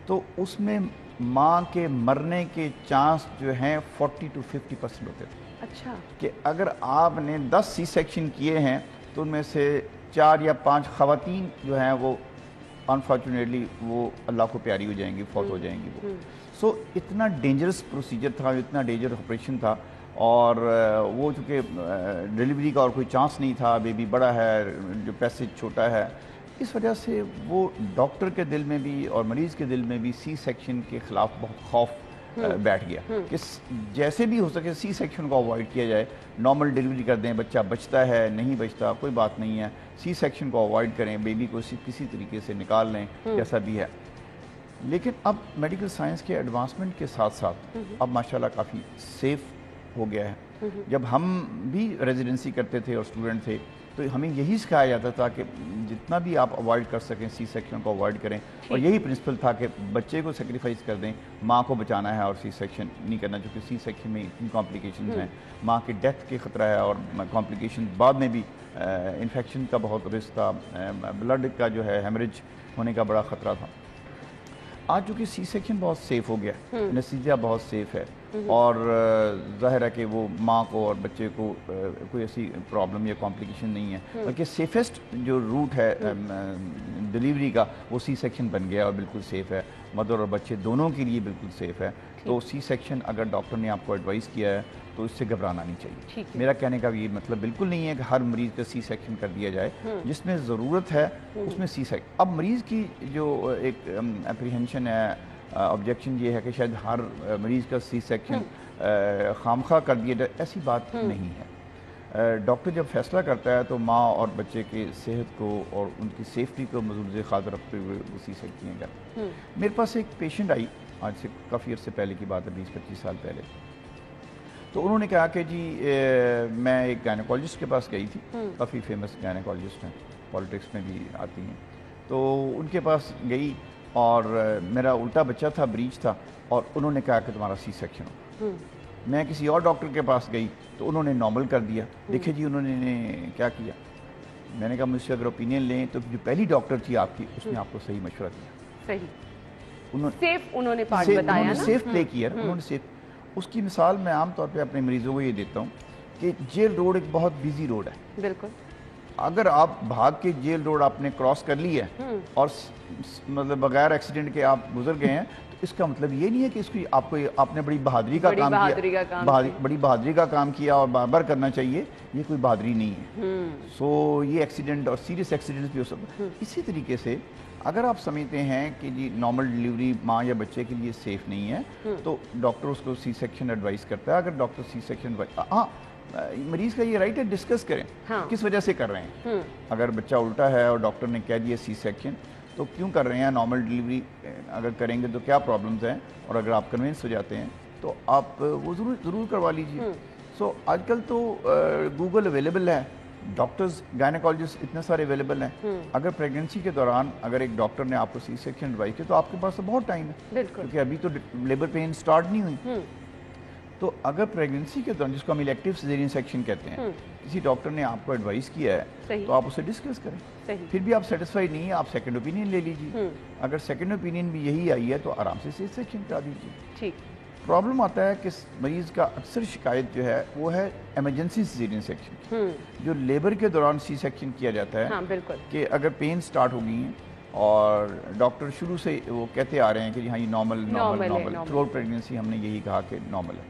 तो उसमें माँ के मरने के चांस जो हैं 40 to 50% होते थे। अच्छा। कि अगर आपने 10 सी सेक्शन किए हैं तो उनमें से 4 या 5 खवातीन जो हैं वो अनफॉर्चुनेटली वो अल्लाह को प्यारी हो जाएंगी, फौत हो जाएंगी वो। सो इतना डेंजरस प्रोसीजर था, इतना डेंजरस ऑपरेशन था, और वो चूँकि डिलीवरी का और कोई चांस नहीं था, बेबी बड़ा है, जो पैसेज छोटा है, इस वजह से वो डॉक्टर के दिल में भी और मरीज़ के दिल में भी सी सेक्शन के ख़िलाफ़ बहुत खौफ बैठ गया कि जैसे भी हो सके सी सेक्शन को अवॉइड किया जाए, नॉर्मल डिलीवरी कर दें, बच्चा बचता है नहीं बचता कोई बात नहीं है, सी सेक्शन को अवॉइड करें, बेबी को किसी तरीके से निकाल लें, जैसा भी है। लेकिन अब मेडिकल साइंस के एडवांसमेंट के साथ साथ अब माशाल्लाह काफ़ी सेफ़ हो गया है। जब हम भी रेजिडेंसी करते थे और स्टूडेंट थे तो हमें यही सिखाया जाता था कि जितना भी आप अवॉइड कर सकें सी सेक्शन को अवॉइड करें, और यही प्रिंसिपल था कि बच्चे को सेक्रीफाइस कर दें, माँ को बचाना है और सी सेक्शन नहीं करना, क्योंकि सी सेक्शन में इतनी कॉम्प्लिकेशन हैं, माँ की डेथ के ख़तरा है और कॉम्प्लिकेशन बाद में भी इन्फेक्शन का बहुत रिस्क था, ब्लड का जो है हेमरेज होने का बड़ा ख़तरा था। आज चूँकि सी सेक्शन बहुत सेफ़ हो गया, एनेस्थीसिया बहुत सेफ़ है, और ज़ाहिर है कि वो माँ को और बच्चे को कोई ऐसी प्रॉब्लम या कॉम्प्लिकेशन नहीं है, बल्कि सेफेस्ट जो रूट है डिलीवरी का वो सी सेक्शन बन गया और बिल्कुल सेफ़ है, मदर और बच्चे दोनों के लिए बिल्कुल सेफ़ है। तो सी सेक्शन अगर डॉक्टर ने आपको एडवाइस किया है तो इससे घबराना नहीं चाहिए। मेरा कहने का ये मतलब बिल्कुल नहीं है कि हर मरीज़ का सी सेक्शन कर दिया जाए, जिसमें ज़रूरत है उसमें सी सेक्शन। अब मरीज़ की जो एक एप्रीहेंशन है, ऑब्जेक्शन ये है कि शायद हर मरीज़ का सी सेक्शन खामखा कर दिया जाए, ऐसी बात नहीं है। डॉक्टर जब फैसला करता है तो माँ और बच्चे की सेहत को और उनकी सेफ्टी को मज़ूर ख़ातिर रखते हुए वो सी सेक्शन करते हैं। मेरे पास एक पेशेंट आई, आज से काफ़ी अर्से पहले की बात है, 20-25 साल पहले। तो उन्होंने कहा कि जी मैं एक गायनेकोलॉजिस्ट के पास गई थी, काफ़ी फेमस गायनेकोलॉजिस्ट हैं, पॉलिटिक्स में भी आती हैं। तो उनके पास गई और मेरा उल्टा बच्चा था, ब्रीच था, और उन्होंने कहा कि तुम्हारा सी सेक्शन हो। मैं किसी और डॉक्टर के पास गई तो उन्होंने नॉर्मल कर दिया। देखिए जी उन्होंने क्या किया, मैंने कहा मुझसे अगर ओपिनियन लें तो जो पहली डॉक्टर थी आपकी उसने आपको सही मशवरा दिया, सही सेफ उन्होंने पार्ट बताया ना, सेफ प्ले किया उन्होंने सेफ। उसकी मिसाल मैं आमतौर पे अपने मरीजों को ये देता हूँ कि जेल रोड एक बहुत बिजी रोड है। बिल्कुल। अगर आप भाग के जेल रोड आपने क्रॉस कर ली है और मतलब बगैर एक्सीडेंट के आप गुजर गए हैं, तो इसका मतलब ये नहीं है कि इसकी आपने बड़ी बहादुरी का काम किया, बड़ी बहादुरी का काम किया और बार बार करना चाहिए, ये कोई बहादुरी नहीं है। सो ये एक्सीडेंट और सीरियस एक्सीडेंट्स भी हो सकते हैं। इसी तरीके से अगर आप समझते हैं कि जी नॉर्मल डिलीवरी माँ या बच्चे के लिए सेफ नहीं है तो डॉक्टर उसको सी सेक्शन एडवाइस करता है। अगर डॉक्टर सी सेक्शन, हाँ मरीज़ का ये राइट है डिस्कस करें किस वजह से कर रहे हैं। अगर बच्चा उल्टा है और डॉक्टर ने कह दिया सी सेक्शन तो क्यों कर रहे हैं, नॉर्मल डिलीवरी अगर करेंगे तो क्या प्रॉब्लम्स हैं, और अगर आप कन्विंस हो जाते हैं तो आप वो ज़रूर करवा लीजिए। सो आजकल तो गूगल अवेलेबल है, डॉक्टर्स गायनेकोलॉजिस्ट इतने सारे अवेलेबल हैं। अगर प्रेगनेंसी के दौरान अगर एक डॉक्टर ने आपको सी सेक्शन एडवाइस किया तो आपके पास तो बहुत टाइम है, क्योंकि अभी तो लेबर पेन स्टार्ट नहीं हुई। तो अगर प्रेगनेंसी के दौरान, जिसको हम इलेक्टिव सिजेरियन सेक्शन कहते हैं, किसी डॉक्टर ने आपको एडवाइस किया है तो आप उसे डिस्कस करें। फिर भी आप सेटिस्फाइड नहीं है, आप सेकंड ओपिनियन ले लीजिए। अगर सेकंड ओपिनियन भी यही आई है तो आराम से सी सेक्शन करा दीजिए। ठीक। प्रॉब्लम आता है कि मरीज़ का अक्सर शिकायत जो है वो है इमरजेंसी सीजरियन सेक्शन की, जो लेबर के दौरान सी सेक्शन किया जाता है। हाँ, बिल्कुल। कि अगर पेन स्टार्ट हो गई हैं और डॉक्टर शुरू से वो कहते आ रहे हैं कि हाँ ये नॉर्मल थ्रू आउट प्रेगनेंसी हमने यही कहा कि नॉर्मल है,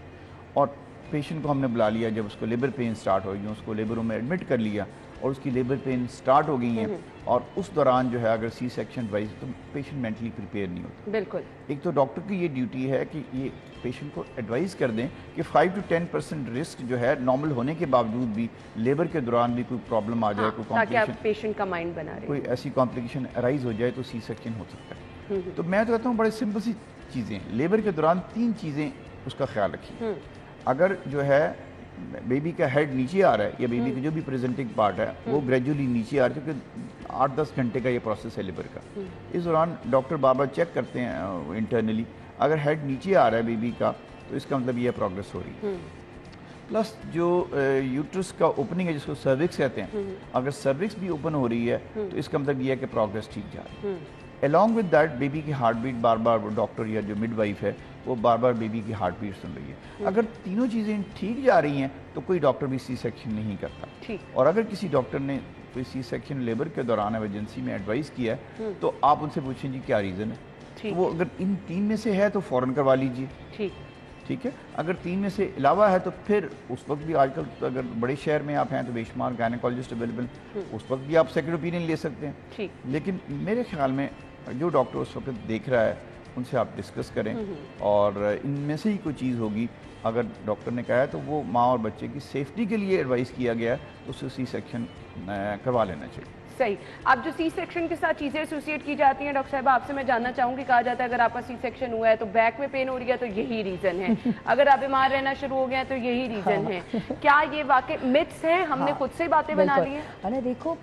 और पेशेंट को हमने बुला लिया, जब उसको लेबर पेन स्टार्ट हो गई, उसको लेबर रूम में एडमिट कर लिया और उसकी लेबर पेन स्टार्ट हो गई हैं, और उस दौरान जो है अगर सी सेक्शन वाइज तो पेशेंट मेंटली प्रिपेयर नहीं होता। बिल्कुल। एक तो डॉक्टर की ये ड्यूटी है कि ये पेशेंट को एडवाइस कर दें कि 5 to 10% रिस्क जो है नॉर्मल होने के बावजूद भी लेबर के दौरान भी कोई प्रॉब्लम आ जाए, हाँ, कोई कॉम्प्लिकेशन, पेशेंट का माइंड बना रहे, कोई ऐसी कॉम्प्लिकेशन अराइज हो जाए तो सी सेक्शन हो सकता है। तो मैं तो कहता हूँ बड़े सिंपल सी चीज़ें, लेबर के दौरान 3 चीज़ें उसका ख्याल रखिए। अगर जो है बेबी का हेड नीचे आ रहा है या बेबी का जो भी प्रेजेंटिंग पार्ट है वो ग्रेजुअली नीचे आ रहा है, क्योंकि 8-10 घंटे का ये प्रोसेस है लेबर का। इस दौरान डॉक्टर बार-बार चेक करते हैं इंटरनली, अगर हेड नीचे आ रहा है बेबी का तो इसका मतलब ये प्रोग्रेस हो रही है। प्लस जो यूट्रस का ओपनिंग है जिसको सर्विक्स कहते हैं, अगर सर्विक्स भी ओपन हो रही है तो इसका मतलब ये है कि प्रोग्रेस ठीक जा रही है। अलॉन्ग विद दैट बेबी की हार्ट बीट बार बार डॉक्टर या जो मिडवाइफ है वो बार बार बेबी की हार्ट बीट सुन रही है। अगर तीनों चीज़ें ठीक जा रही हैं तो कोई डॉक्टर भी सी सेक्शन नहीं करता। और अगर किसी डॉक्टर ने कोई सी सेक्शन लेबर के दौरान इमरजेंसी में एडवाइस किया है तो आप उनसे पूछें जी क्या रीज़न है, तो वो अगर इन 3 में से है तो फ़ौरन करवा लीजिए। ठीक है, अगर 3 में से अलावा है तो फिर उस वक्त भी, आजकल तो अगर बड़े शहर में आप हैं तो बेशुमार गायनेकोलॉजिस्ट अवेलेबल, उस वक्त भी आप सेकंड ओपिनियन ले सकते हैं। लेकिन मेरे ख्याल में जो डॉक्टर उस वक्त देख रहा है उनसे आप डिस्कस करें, और इनमें से ही कोई चीज़ होगी, अगर डॉक्टर ने कहा है तो वो माँ और बच्चे की सेफ्टी के लिए एडवाइस किया गया है तो उसे सी सेक्शन करवा लेना चाहिए। सही। अब जो सी सेक्शन के साथ चीज़ें एसोसिएट की जाती हैं डॉक्टर साहब, आपसे मैं जानना चाहूँगी, कहा जाता है अगर आपका सी सेक्शन हुआ है तो बैक में पेन हो रही है तो यही रीज़न है, अगर आप बीमार रहना शुरू हो गए हैं तो यही रीज़न है। क्या ये वाकई मिथ्स हैं, हमने खुद से बातें बना ली हैं? अरे देखो,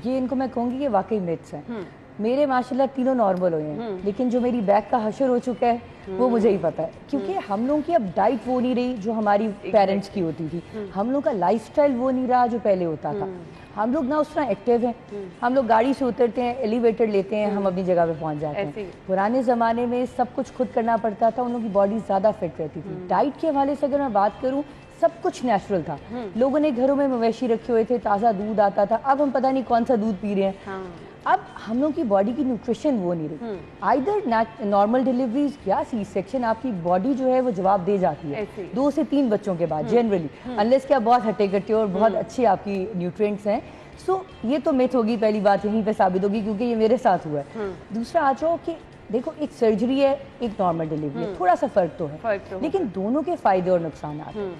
ये इनको मैं कहूँगी ये वाकई मिथ्स हैं। मेरे माशाल्लाह तीनों नॉर्मल हुए हैं, लेकिन जो मेरी बैक का हशर हो चुका है वो मुझे ही पता है, क्योंकि हम लोगों की अब डाइट वो नहीं रही जो हमारी पेरेंट्स की होती थी, हम लोग का लाइफस्टाइल वो नहीं रहा जो पहले होता था। हम लोग ना उस तरह एक्टिव हैं, हम लोग गाड़ी से उतरते हैं, एलिवेटर लेते हैं, हम अपनी जगह पे पहुंच जाते हैं। पुराने ज़माने में सब कुछ खुद करना पड़ता था, उन लोगों की बॉडी ज़्यादा फिट रहती थी। डाइट के हवाले से अगर मैं बात करूँ, सब कुछ नेचुरल था। लोगों ने घरों में मवेशी रखे हुए थे, ताज़ा दूध आता था। अब हम पता नहीं कौन सा दूध पी रहे हैं। अब हम लोग की बॉडी की न्यूट्रिशन वो नहीं रही। आइदर नॉर्मल डिलीवरीज या सी सेक्शन, आपकी बॉडी जो है वो जवाब दे जाती है 2 से 3 बच्चों के बाद जनरली, अनलेस कि आप बहुत हट्टे कट्टे और बहुत अच्छी आपकी न्यूट्रिएंट्स हैं। सो ये तो मिथ होगी, पहली बात यहीं पे साबित होगी, क्योंकि ये मेरे साथ हुआ है। दूसरा आ जाओ कि देखो, एक सर्जरी है, एक नॉर्मल डिलीवरी है, थोड़ा सा फर्क तो है, लेकिन दोनों के फायदे और नुकसान हैं।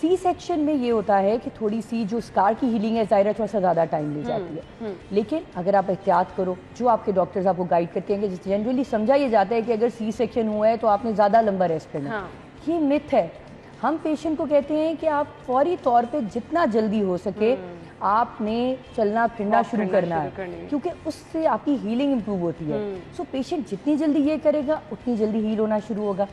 सी सेक्शन में ये होता है कि थोड़ी सी जो स्कार की हीलिंग है ज़ाहिर है थोड़ा सा ज़्यादा टाइम ले जाती है, लेकिन अगर आप एहतियात करो, जो आपके डॉक्टर्स आपको गाइड करते हैं कि जनरली समझा ये जाता है कि अगर सी सेक्शन हुआ है तो आपने ज़्यादा लंबा रेस्ट करना है। ये मिथ है। हम पेशेंट को कहते हैं कि आप फौरी तौर पे जितना जल्दी हो सके आपने चलना फिरना शुरू करना है, क्योंकि उससे आपकी हीलिंग इंप्रूव होती है। सो पेशेंट जितनी जल्दी ये करेगा उतनी जल्दी हील होना शुरू होगा।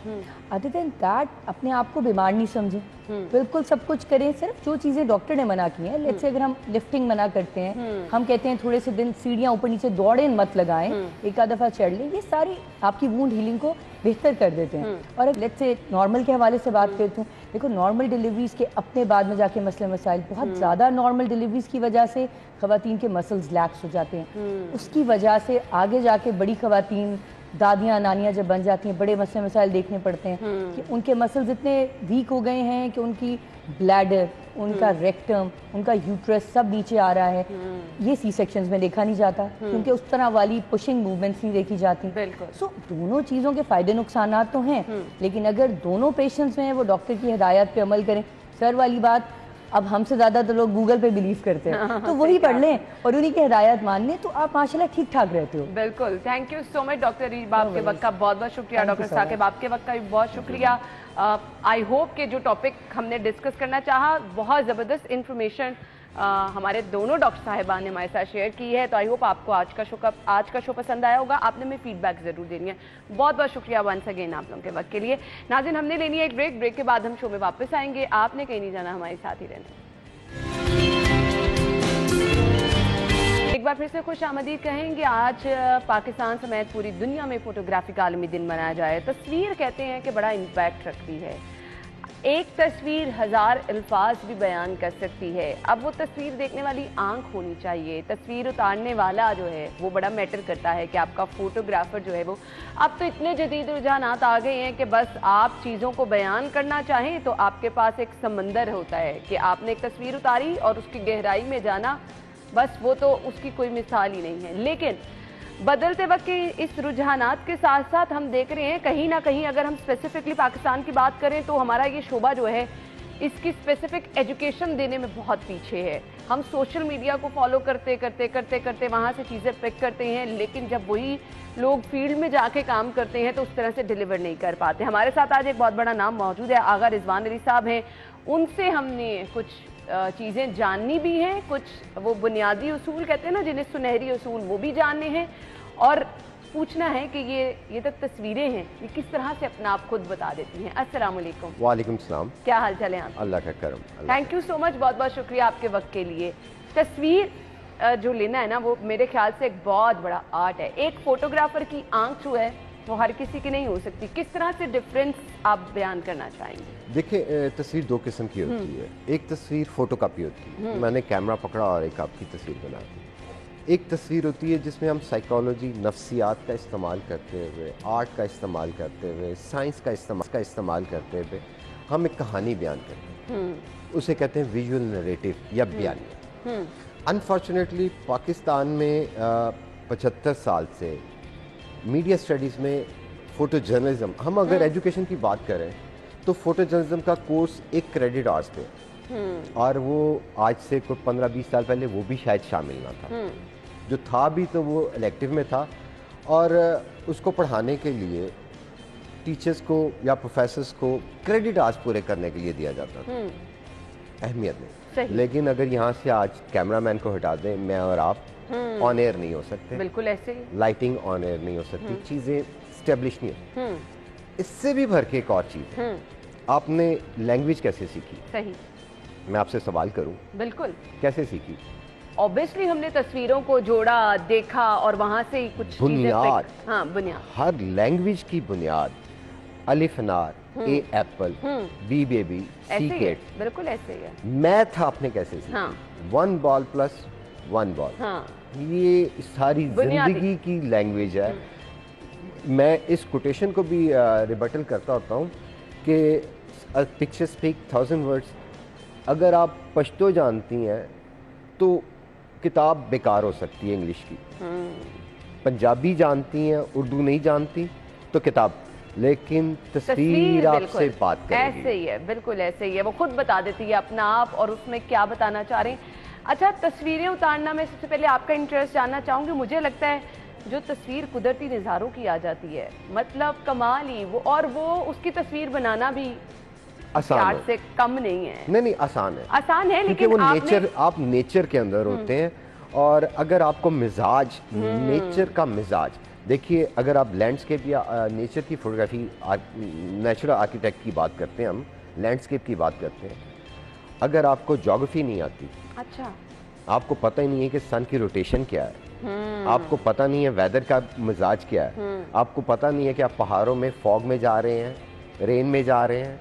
अदर देन दैट अपने आप को बीमार नहीं समझें, बिल्कुल सब कुछ करें, सिर्फ जो चीज़ें डॉक्टर ने मना की हैं। लेट्स से अगर हम लिफ्टिंग मना करते हैं, हम कहते हैं थोड़े से दिन सीढ़ियाँ ऊपर नीचे दौड़ें मत लगाएं, एक आध दफ़ा चढ़ लें, ये सारी आपकी वूंड हीलिंग को बेहतर कर देते हैं। और लेट्स से नॉर्मल के हवाले से बात करती हूँ, देखो नॉर्मल डिलीवरीज के अपने बाद में जाके मसले मसाइल, बहुत ज़्यादा नॉर्मल डिलीवरीज की वजह से ख़वातीन के मसल्स लैक्स हो जाते हैं। उसकी वजह से आगे जाके बड़ी ख़वातीन, दादियाँ नानियाँ जब बन जाती हैं, बड़े मसले मसाइल देखने पड़ते हैं कि उनके मसल्स इतने वीक हो गए हैं कि उनकी ब्लैडर, उनका रेक्टम, उनका यूट्रस सब नीचे आ रहा है। ये सी सेक्शंस में देखा नहीं जाता, क्योंकि उस तरह वाली पुशिंग मूवमेंट्स नहीं देखी जाती। सो दोनों चीज़ों के फ़ायदे नुकसान तो हैं, लेकिन अगर दोनों पेशेंट्स में है वो डॉक्टर की हिदायत पे अमल करें। सर वाली बात, अब हमसे ज़्यादा तो लोग गूगल पे बिलीव करते हैं, तो वही पढ़ लें और उन्हीं की हिदायत मान लें, तो आप माशाल्लाह ठीक ठाक रहते हो। बिल्कुल, thank you so much doctor रीब, आपके वक्त का बहुत बहुत शुक्रिया। डॉक्टर साकिब, आपके वक्त का भी बहुत शुक्रिया। आई होप कि जो टॉपिक हमने डिस्कस करना चाहा, बहुत ज़बरदस्त इन्फॉर्मेशन हमारे दोनों डॉक्टर साहिबान ने हमारे साथ शेयर की है। तो आई होप आपको आज का शो पसंद आया होगा। आपने हमें फीडबैक ज़रूर देनी है। बहुत बहुत शुक्रिया वंस अगेन आप लोगों के वक्त के लिए। नाज़रीन, हमने लेनी है एक ब्रेक के बाद हम शो में वापस आएंगे। आपने कहीं नहीं जाना, हमारे साथ ही रहना। एक बार फिर से खुश आमदीद कहेंगे। आज पाकिस्तान समेत पूरी दुनिया में फोटोग्राफी का आलमी दिन मनाया जाए। तस्वीर कहते हैं कि बड़ा इम्पैक्ट रखती है। एक तस्वीर 1000 अल्फाज भी बयान कर सकती है। अब वो तस्वीर देखने वाली आंख होनी चाहिए। तस्वीर उतारने वाला जो है वो बड़ा मैटर करता है कि आपका फोटोग्राफर जो है वो, अब तो इतने जदीद रुझानात आ गए हैं कि बस आप चीज़ों को बयान करना चाहें तो आपके पास एक समंदर होता है कि आपने एक तस्वीर उतारी और उसकी गहराई में जाना, बस वो तो उसकी कोई मिसाल ही नहीं है। लेकिन बदलते वक्त के इस रुझानात के साथ साथ हम देख रहे हैं कहीं ना कहीं, अगर हम स्पेसिफिकली पाकिस्तान की बात करें तो हमारा ये शोबा जो है इसकी स्पेसिफिक एजुकेशन देने में बहुत पीछे है। हम सोशल मीडिया को फॉलो करते करते करते करते वहाँ से चीज़ें पिक करते हैं, लेकिन जब वही लोग फील्ड में जाके काम करते हैं तो उस तरह से डिलीवर नहीं कर पाते। हमारे साथ आज एक बहुत बड़ा नाम मौजूद है, आगा रिजवान अली साहब हैं। उनसे हमने कुछ चीज़ें जाननी भी हैं, कुछ वो बुनियादी उसूल कहते हैं ना जिन्हें सुनहरी उसूल, वो भी जानने हैं और पूछना है कि ये तक तस्वीरें हैं ये किस तरह से अपना आप खुद बता देती हैं। अस्सलाम वालेकुम। वालेकुम सलाम। क्या हाल चाल है आप? अल्लाह का करम। थैंक यू सो मच, बहुत बहुत शुक्रिया आपके वक्त के लिए। तस्वीर जो लेना है ना वो मेरे ख्याल से एक बहुत बड़ा आर्ट है। एक फोटोग्राफर की आंख जो है वो हर किसी की नहीं हो सकती। किस तरह से डिफरेंस आप बयान करना चाहेंगे? देखिए, तस्वीर दो किस्म की होती है। एक तस्वीर फोटो कापी होती है, मैंने कैमरा पकड़ा और एक आपकी तस्वीर बना दी। एक तस्वीर होती है जिसमें हम साइकोलॉजी, नफ्सियात का इस्तेमाल करते हुए, आर्ट का इस्तेमाल करते हुए, साइंस का इस्तेमाल करते हुए हम एक कहानी बयान करते हैं। उसे कहते हैं विजुअल नरेटिव या बयानिया। अनफॉर्चुनेटली पाकिस्तान में 75 साल से मीडिया स्टडीज़ में फ़ोटो जर्नलिज्म, हम अगर एजुकेशन की बात करें तो फ़ोटो जर्नलिज्म का कोर्स एक क्रेडिट आवर्स पे, और वो आज से कोई 15-20 साल पहले वो भी शायद शामिल ना था। जो था भी तो वो इलेक्टिव में था, और उसको पढ़ाने के लिए टीचर्स को या प्रोफेसर्स को क्रेडिट आवर्स पूरे करने के लिए दिया जाता था। अहमियत नहीं। लेकिन अगर यहाँ से आज कैमरामैन को हटा दें, मैं और आप ऑन एयर नहीं हो सकते। बिल्कुल ऐसे ही। लाइटिंग ऑन एयर नहीं हो सकती, चीज़ें स्टेब्लिश नहीं होती। इससे भी भर के एक और चीज़ है, आपने लैंग्वेज कैसे सीखी? सही। मैं आपसे सवाल करूं, बिल्कुल। कैसे सीखी? ऑब्वियसली हमने तस्वीरों को जोड़ा, देखा और वहां से ही कुछ बुनियाद। हाँ, बुनियाद। हर लैंग्वेज की बुनियाद अलिफ अनार, ए एप्पल, बी बेबी, सी केट। बिल्कुल ऐसे ही है। मैथ आपने कैसे सीखी? हाँ। 1 बॉल प्लस 1 बॉल। हाँ। ये सारी जिंदगी की लैंग्वेज है। मैं इस कोटेशन को भी रिबटल करता होता हूँ कि पिक्चर स्पीक 1000 वर्ड्स। अगर आप पश्तो जानती हैं तो किताब बेकार हो सकती है इंग्लिश की। पंजाबी जानती हैं, उर्दू नहीं जानती तो किताब, लेकिन तस्वीर आपसे बात करेगी। ऐसे ही है, बिल्कुल ऐसे ही है। वो खुद बता देती है अपना आप और उसमें क्या बताना चाह रहे हैं। अच्छा, तस्वीरें उतारना, मैं सबसे पहले आपका इंटरेस्ट जानना चाहूँगी। मुझे लगता है जो तस्वीर कुदरती नज़ारों की आ जाती है, मतलब कमाल ही वो, और वो उसकी तस्वीर बनाना भी आसान आर्ट से कम नहीं है। नहीं, आसान है। आसान है, क्योंकि लेकिन वो नेचर, आप नेचर के अंदर होते हैं। और अगर आपको मिजाज, नेचर का मिजाज देखिए, अगर आप लैंडस्केप या नेचर की फोटोग्राफी, नेचुरल आर्किटेक्ट की बात करते हैं, हम लैंडस्केप की बात करते हैं, अगर आपको ज्योग्राफी नहीं आती, अच्छा, आपको पता ही नहीं है कि सन की रोटेशन क्या है, आपको पता नहीं है वेदर का मिजाज क्या है, आपको पता नहीं है कि आप पहाड़ों में फॉग में जा रहे हैं, रेन में जा रहे हैं,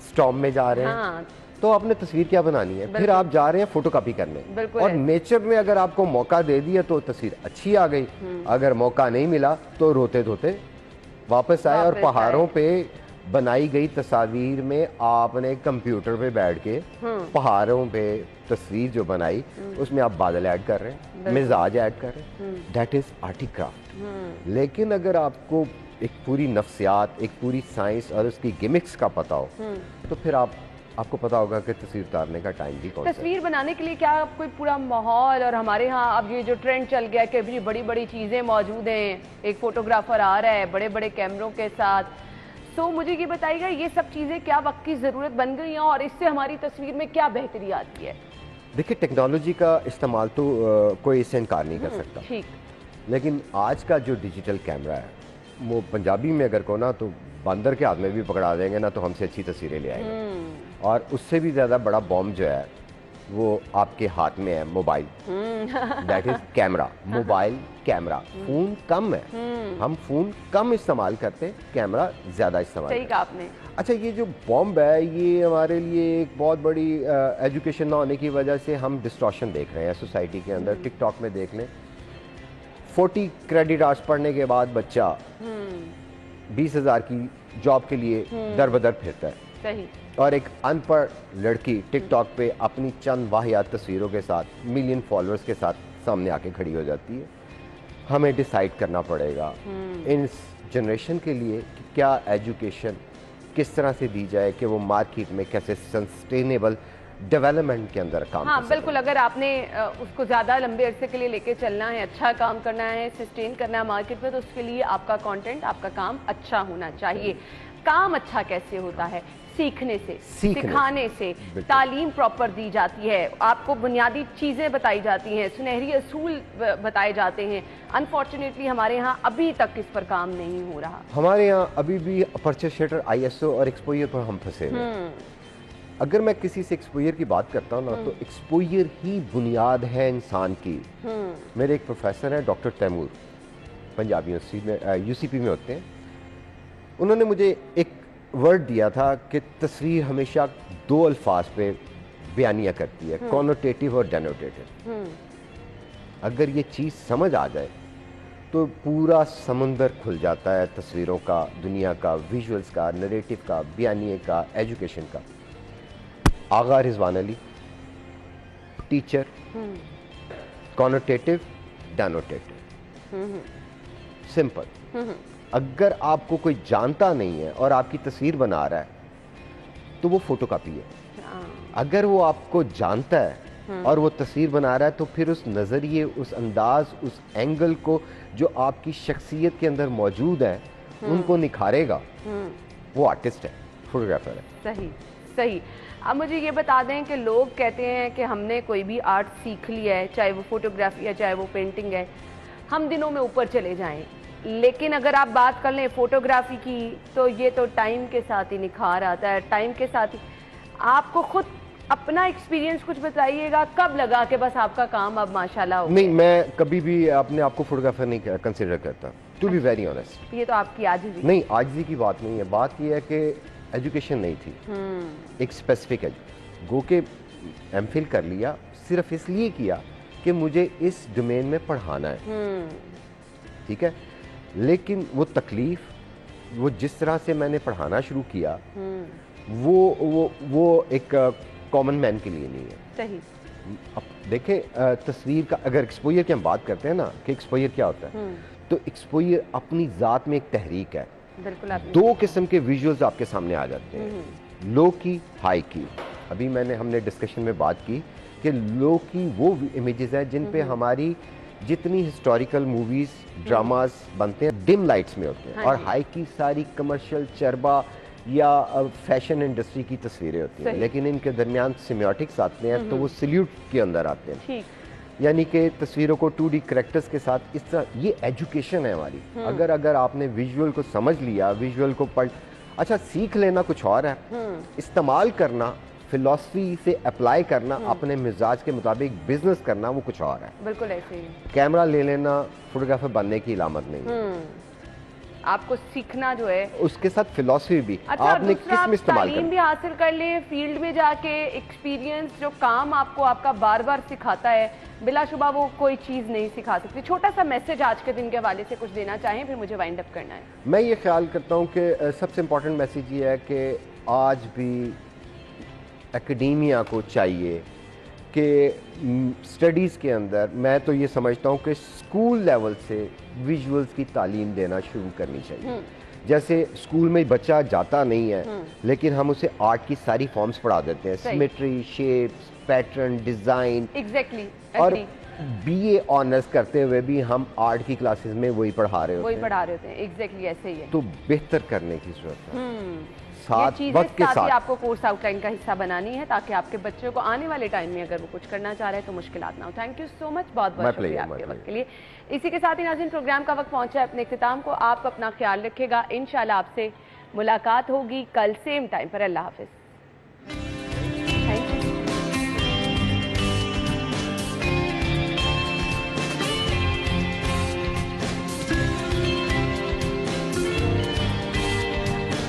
स्टॉर्म में जा रहे हैं, तो आपने तस्वीर क्या बनानी है? फिर आप जा रहे हैं फोटोकॉपी करने। और नेचर ने अगर आपको मौका दे दिया तो तस्वीर अच्छी आ गई, अगर मौका नहीं मिला तो रोते धोते वापस आए। और पहाड़ों पे बनाई गई तस्वीर में आपने कंप्यूटर पे बैठ के पहाड़ों पे तस्वीर जो बनाई, उसमें आप बादल ऐड कर रहे हैं, मिजाज ऐड कर रहे हैं, दैट इज आर्ट क्राफ्ट। लेकिन अगर आपको एक पूरी नफ्सियात, एक पूरी साइंस और उसकी गिमिक्स का पता हो, तो फिर आपको पता होगा कि तस्वीर उतारने का टाइम भी कौन सा है। तस्वीर बनाने के लिए क्या कोई पूरा माहौल, और हमारे यहाँ अब ये जो ट्रेंड चल गया कि अभी बड़ी बड़ी चीज़ें मौजूद हैं, एक फोटोग्राफर आ रहा है बड़े बड़े कैमरों के साथ, तो मुझे ये बताइएगा ये सब चीज़ें क्या वक्त की ज़रूरत बन गई हैं और इससे हमारी तस्वीर में क्या बेहतरी आती है? देखिए, टेक्नोलॉजी का इस्तेमाल तो कोई इससे इनकार नहीं कर सकता, ठीक, लेकिन आज का जो डिजिटल कैमरा है, वो पंजाबी में अगर को ना तो बंदर के हाथ में भी पकड़ा देंगे ना तो हमसे अच्छी तस्वीरें ले आएंगे। और उससे भी ज़्यादा बड़ा बॉम्ब जो है वो आपके हाथ में है mobile, that is camera, mobile camera. Phone कम है, हम फोन कम इस्तेमाल करते हैं, कैमरा ज्यादा इस्तेमाल सही कहा आपने। अच्छा, ये जो बॉम्ब है ये हमारे लिए एक बहुत बड़ी एजुकेशन ना होने की वजह से हम डिस्टॉर्शन देख रहे हैं सोसाइटी के अंदर। टिकटॉक में देख लें, 40 क्रेडिट आवर्स पढ़ने के बाद बच्चा 20,000 की जॉब के लिए दर बदर फिरता है। सही। और एक अनपढ़ लड़की टिकटॉक पे अपनी चंद वाहियात तस्वीरों के साथ मिलियन फॉलोअर्स के साथ सामने आके खड़ी हो जाती है। हमें डिसाइड करना पड़ेगा इस जनरेशन के लिए कि क्या एजुकेशन किस तरह से दी जाए कि वो मार्केट में कैसे सस्टेनेबल डेवलपमेंट के अंदर काम हाँ बिल्कुल, अगर आपने उसको ज़्यादा लंबे अरसे के लिए लेके चलना है, अच्छा काम करना है, सस्टेन करना है मार्केट में, तो उसके लिए आपका कंटेंट, आपका काम अच्छा होना चाहिए। काम अच्छा कैसे होता है? सीखने से, सिखाने से, तालीम प्रॉपर दी जाती है, आपको बुनियादी चीज़ें बताई जाती हैं, सुनहरी असूल बताए जाते हैं। अनफॉर्चुनेटली हमारे यहाँ अभी तक इस पर काम नहीं हो रहा। हमारे यहाँ अभी भी अपर्चर शेटर, ISO और एक्सपोजर पर हम फंसे हुए हैं। अगर मैं किसी से एक्सपोजर की बात करता हूँ ना, तो एक्सपोजर ही बुनियाद है इंसान की। मेरे एक प्रोफेसर हैं डॉक्टर तैमूर, पंजाब यूनिवर्सिटी में UCP में होते हैं। उन्होंने मुझे एक वर्ड दिया था कि तस्वीर हमेशा 2 अल्फाज पे बयानिया करती है, कॉनोटेटिव और डेनोटेटिव। अगर ये चीज़ समझ आ जाए तो पूरा समुंदर खुल जाता है तस्वीरों का, दुनिया का, विजुअल्स का, नरेटिव का, बयानिए का, एजुकेशन का। Agha Rizwan Ali, teacher, connotative, denotative, simple. अगर आपको कोई जानता नहीं है और आपकी तस्वीर बना रहा है तो वो फोटोकॉपी है। अगर वो आपको जानता है और वो तस्वीर बना रहा है तो फिर उस नज़रिए, उस अंदाज, उस एंगल को जो आपकी शख्सियत के अंदर मौजूद है उनको निखारेगा। वो आर्टिस्ट है, फोटोग्राफर है। सही सही। अब मुझे ये बता दें कि लोग कहते हैं कि हमने कोई भी आर्ट सीख लिया है, चाहे वो फोटोग्राफी है, चाहे वो पेंटिंग है, हम दिनों में ऊपर चले जाएं। लेकिन अगर आप बात कर लें फोटोग्राफी की, तो ये तो टाइम के साथ ही निखार आता है, टाइम के साथ ही। आपको खुद अपना एक्सपीरियंस कुछ बताइएगा, कब लगा कि बस आपका काम अब माशाल्लाह हो गया? नहीं, मैं कभी भी अपने आप को फोटोग्राफर नहीं कंसिडर करता, टू बी वेरी ऑनेस्ट। ये तो आपकी आजिज़ी। नहीं, आजिज़ी की बात नहीं है, बात ये है कि एजुकेशन नहीं थी एक स्पेसिफिक गो के MPhil कर लिया, सिर्फ इसलिए किया कि मुझे इस डोमेन में पढ़ाना है, ठीक है। लेकिन वो तकलीफ, वो जिस तरह से मैंने पढ़ाना शुरू किया, वो एक कॉमन मैन के लिए नहीं है। सही। अब देखें, तस्वीर का अगर एक्सपोजर की हम बात करते हैं ना कि एक्सपोजर क्या होता है, तो एक्सपोजर अपनी ज़ात में एक तहरीक है। बिल्कुल। 2 किस्म के विजुअल्स आपके सामने आ जाते हैं, लो की, हाई की। अभी हमने डिस्कशन में बात की कि लो की वो इमेजेस हैं जिन पे हमारी जितनी हिस्टोरिकल मूवीज, ड्रामास बनते हैं डिम लाइट्स में होते हैं, और हाई की सारी कमर्शियल, चरबा या फैशन इंडस्ट्री की तस्वीरें होती हैं। लेकिन इनके दरमियान सिमियोटिक्स आते हैं, तो वो सल्यूट के अंदर आते हैं। यानी कि तस्वीरों को 2D करेक्टर्स के साथ, इस तरह ये एजुकेशन है हमारी। अगर आपने विजुअल को समझ लिया, विजुअल को पढ़, अच्छा सीख लेना कुछ और है, इस्तेमाल करना, फिलॉसफी से अप्लाई करना, अपने मिजाज के मुताबिक बिजनेस करना, वो कुछ और है। बिल्कुल ऐसे ही। कैमरा ले लेना फोटोग्राफर बनने की इलामत नहीं है। आपको सीखना जो है, उसके साथ फिलॉसफी भी। अच्छा, आपने किस में इस्तेमाल तालीम भी हासिल कर ले, फील्ड में जाके एक्सपीरियंस, जो काम आपको आपका बार बार सिखाता है, बिलाशुबा वो कोई चीज़ नहीं सिखा सकती। छोटा सा मैसेज आज के दिन के हवाले से कुछ देना चाहें, फिर मुझे वाइंड अप करना है। मैं ये ख्याल करता हूँ कि सबसे इम्पोर्टेंट मैसेज ये है कि आज भी एकेडेमिया को चाहिए कि स्टडीज़ के अंदर, मैं तो ये समझता हूँ कि स्कूल लेवल से विजुअल्स की तालीम देना शुरू करनी चाहिए। जैसे स्कूल में बच्चा जाता नहीं है, लेकिन हम उसे आर्ट की सारी फॉर्म्स पढ़ा देते हैं, symmetry, shapes, pattern, design. Exactly. और BA ऑनर्स करते हुए भी हम आर्ट की क्लासेस में वही पढ़ा रहे होते हैं। एग्जैक्टली ऐसे ही है। तो बेहतर करने की जरूरत है। साथ वक्त के साथ आपको कोर्स आउटलाइन का हिस्सा बनानी है, ताकि आपके बच्चों को आने वाले टाइम में अगर वो कुछ करना चाह रहे हैं तो मुश्किलात ना हो। थैंक यू सो मच, बहुत बहुत शुक्रिया आपके वक्त के लिए। इसी के साथ ही नाज़रीन, प्रोग्राम का वक्त पहुंचा है अपने इख्तिताम को। आप अपना ख्याल रखिएगा, इंशाल्लाह आपसे मुलाकात होगी कल सेम टाइम पर। अल्लाह हाफिज़।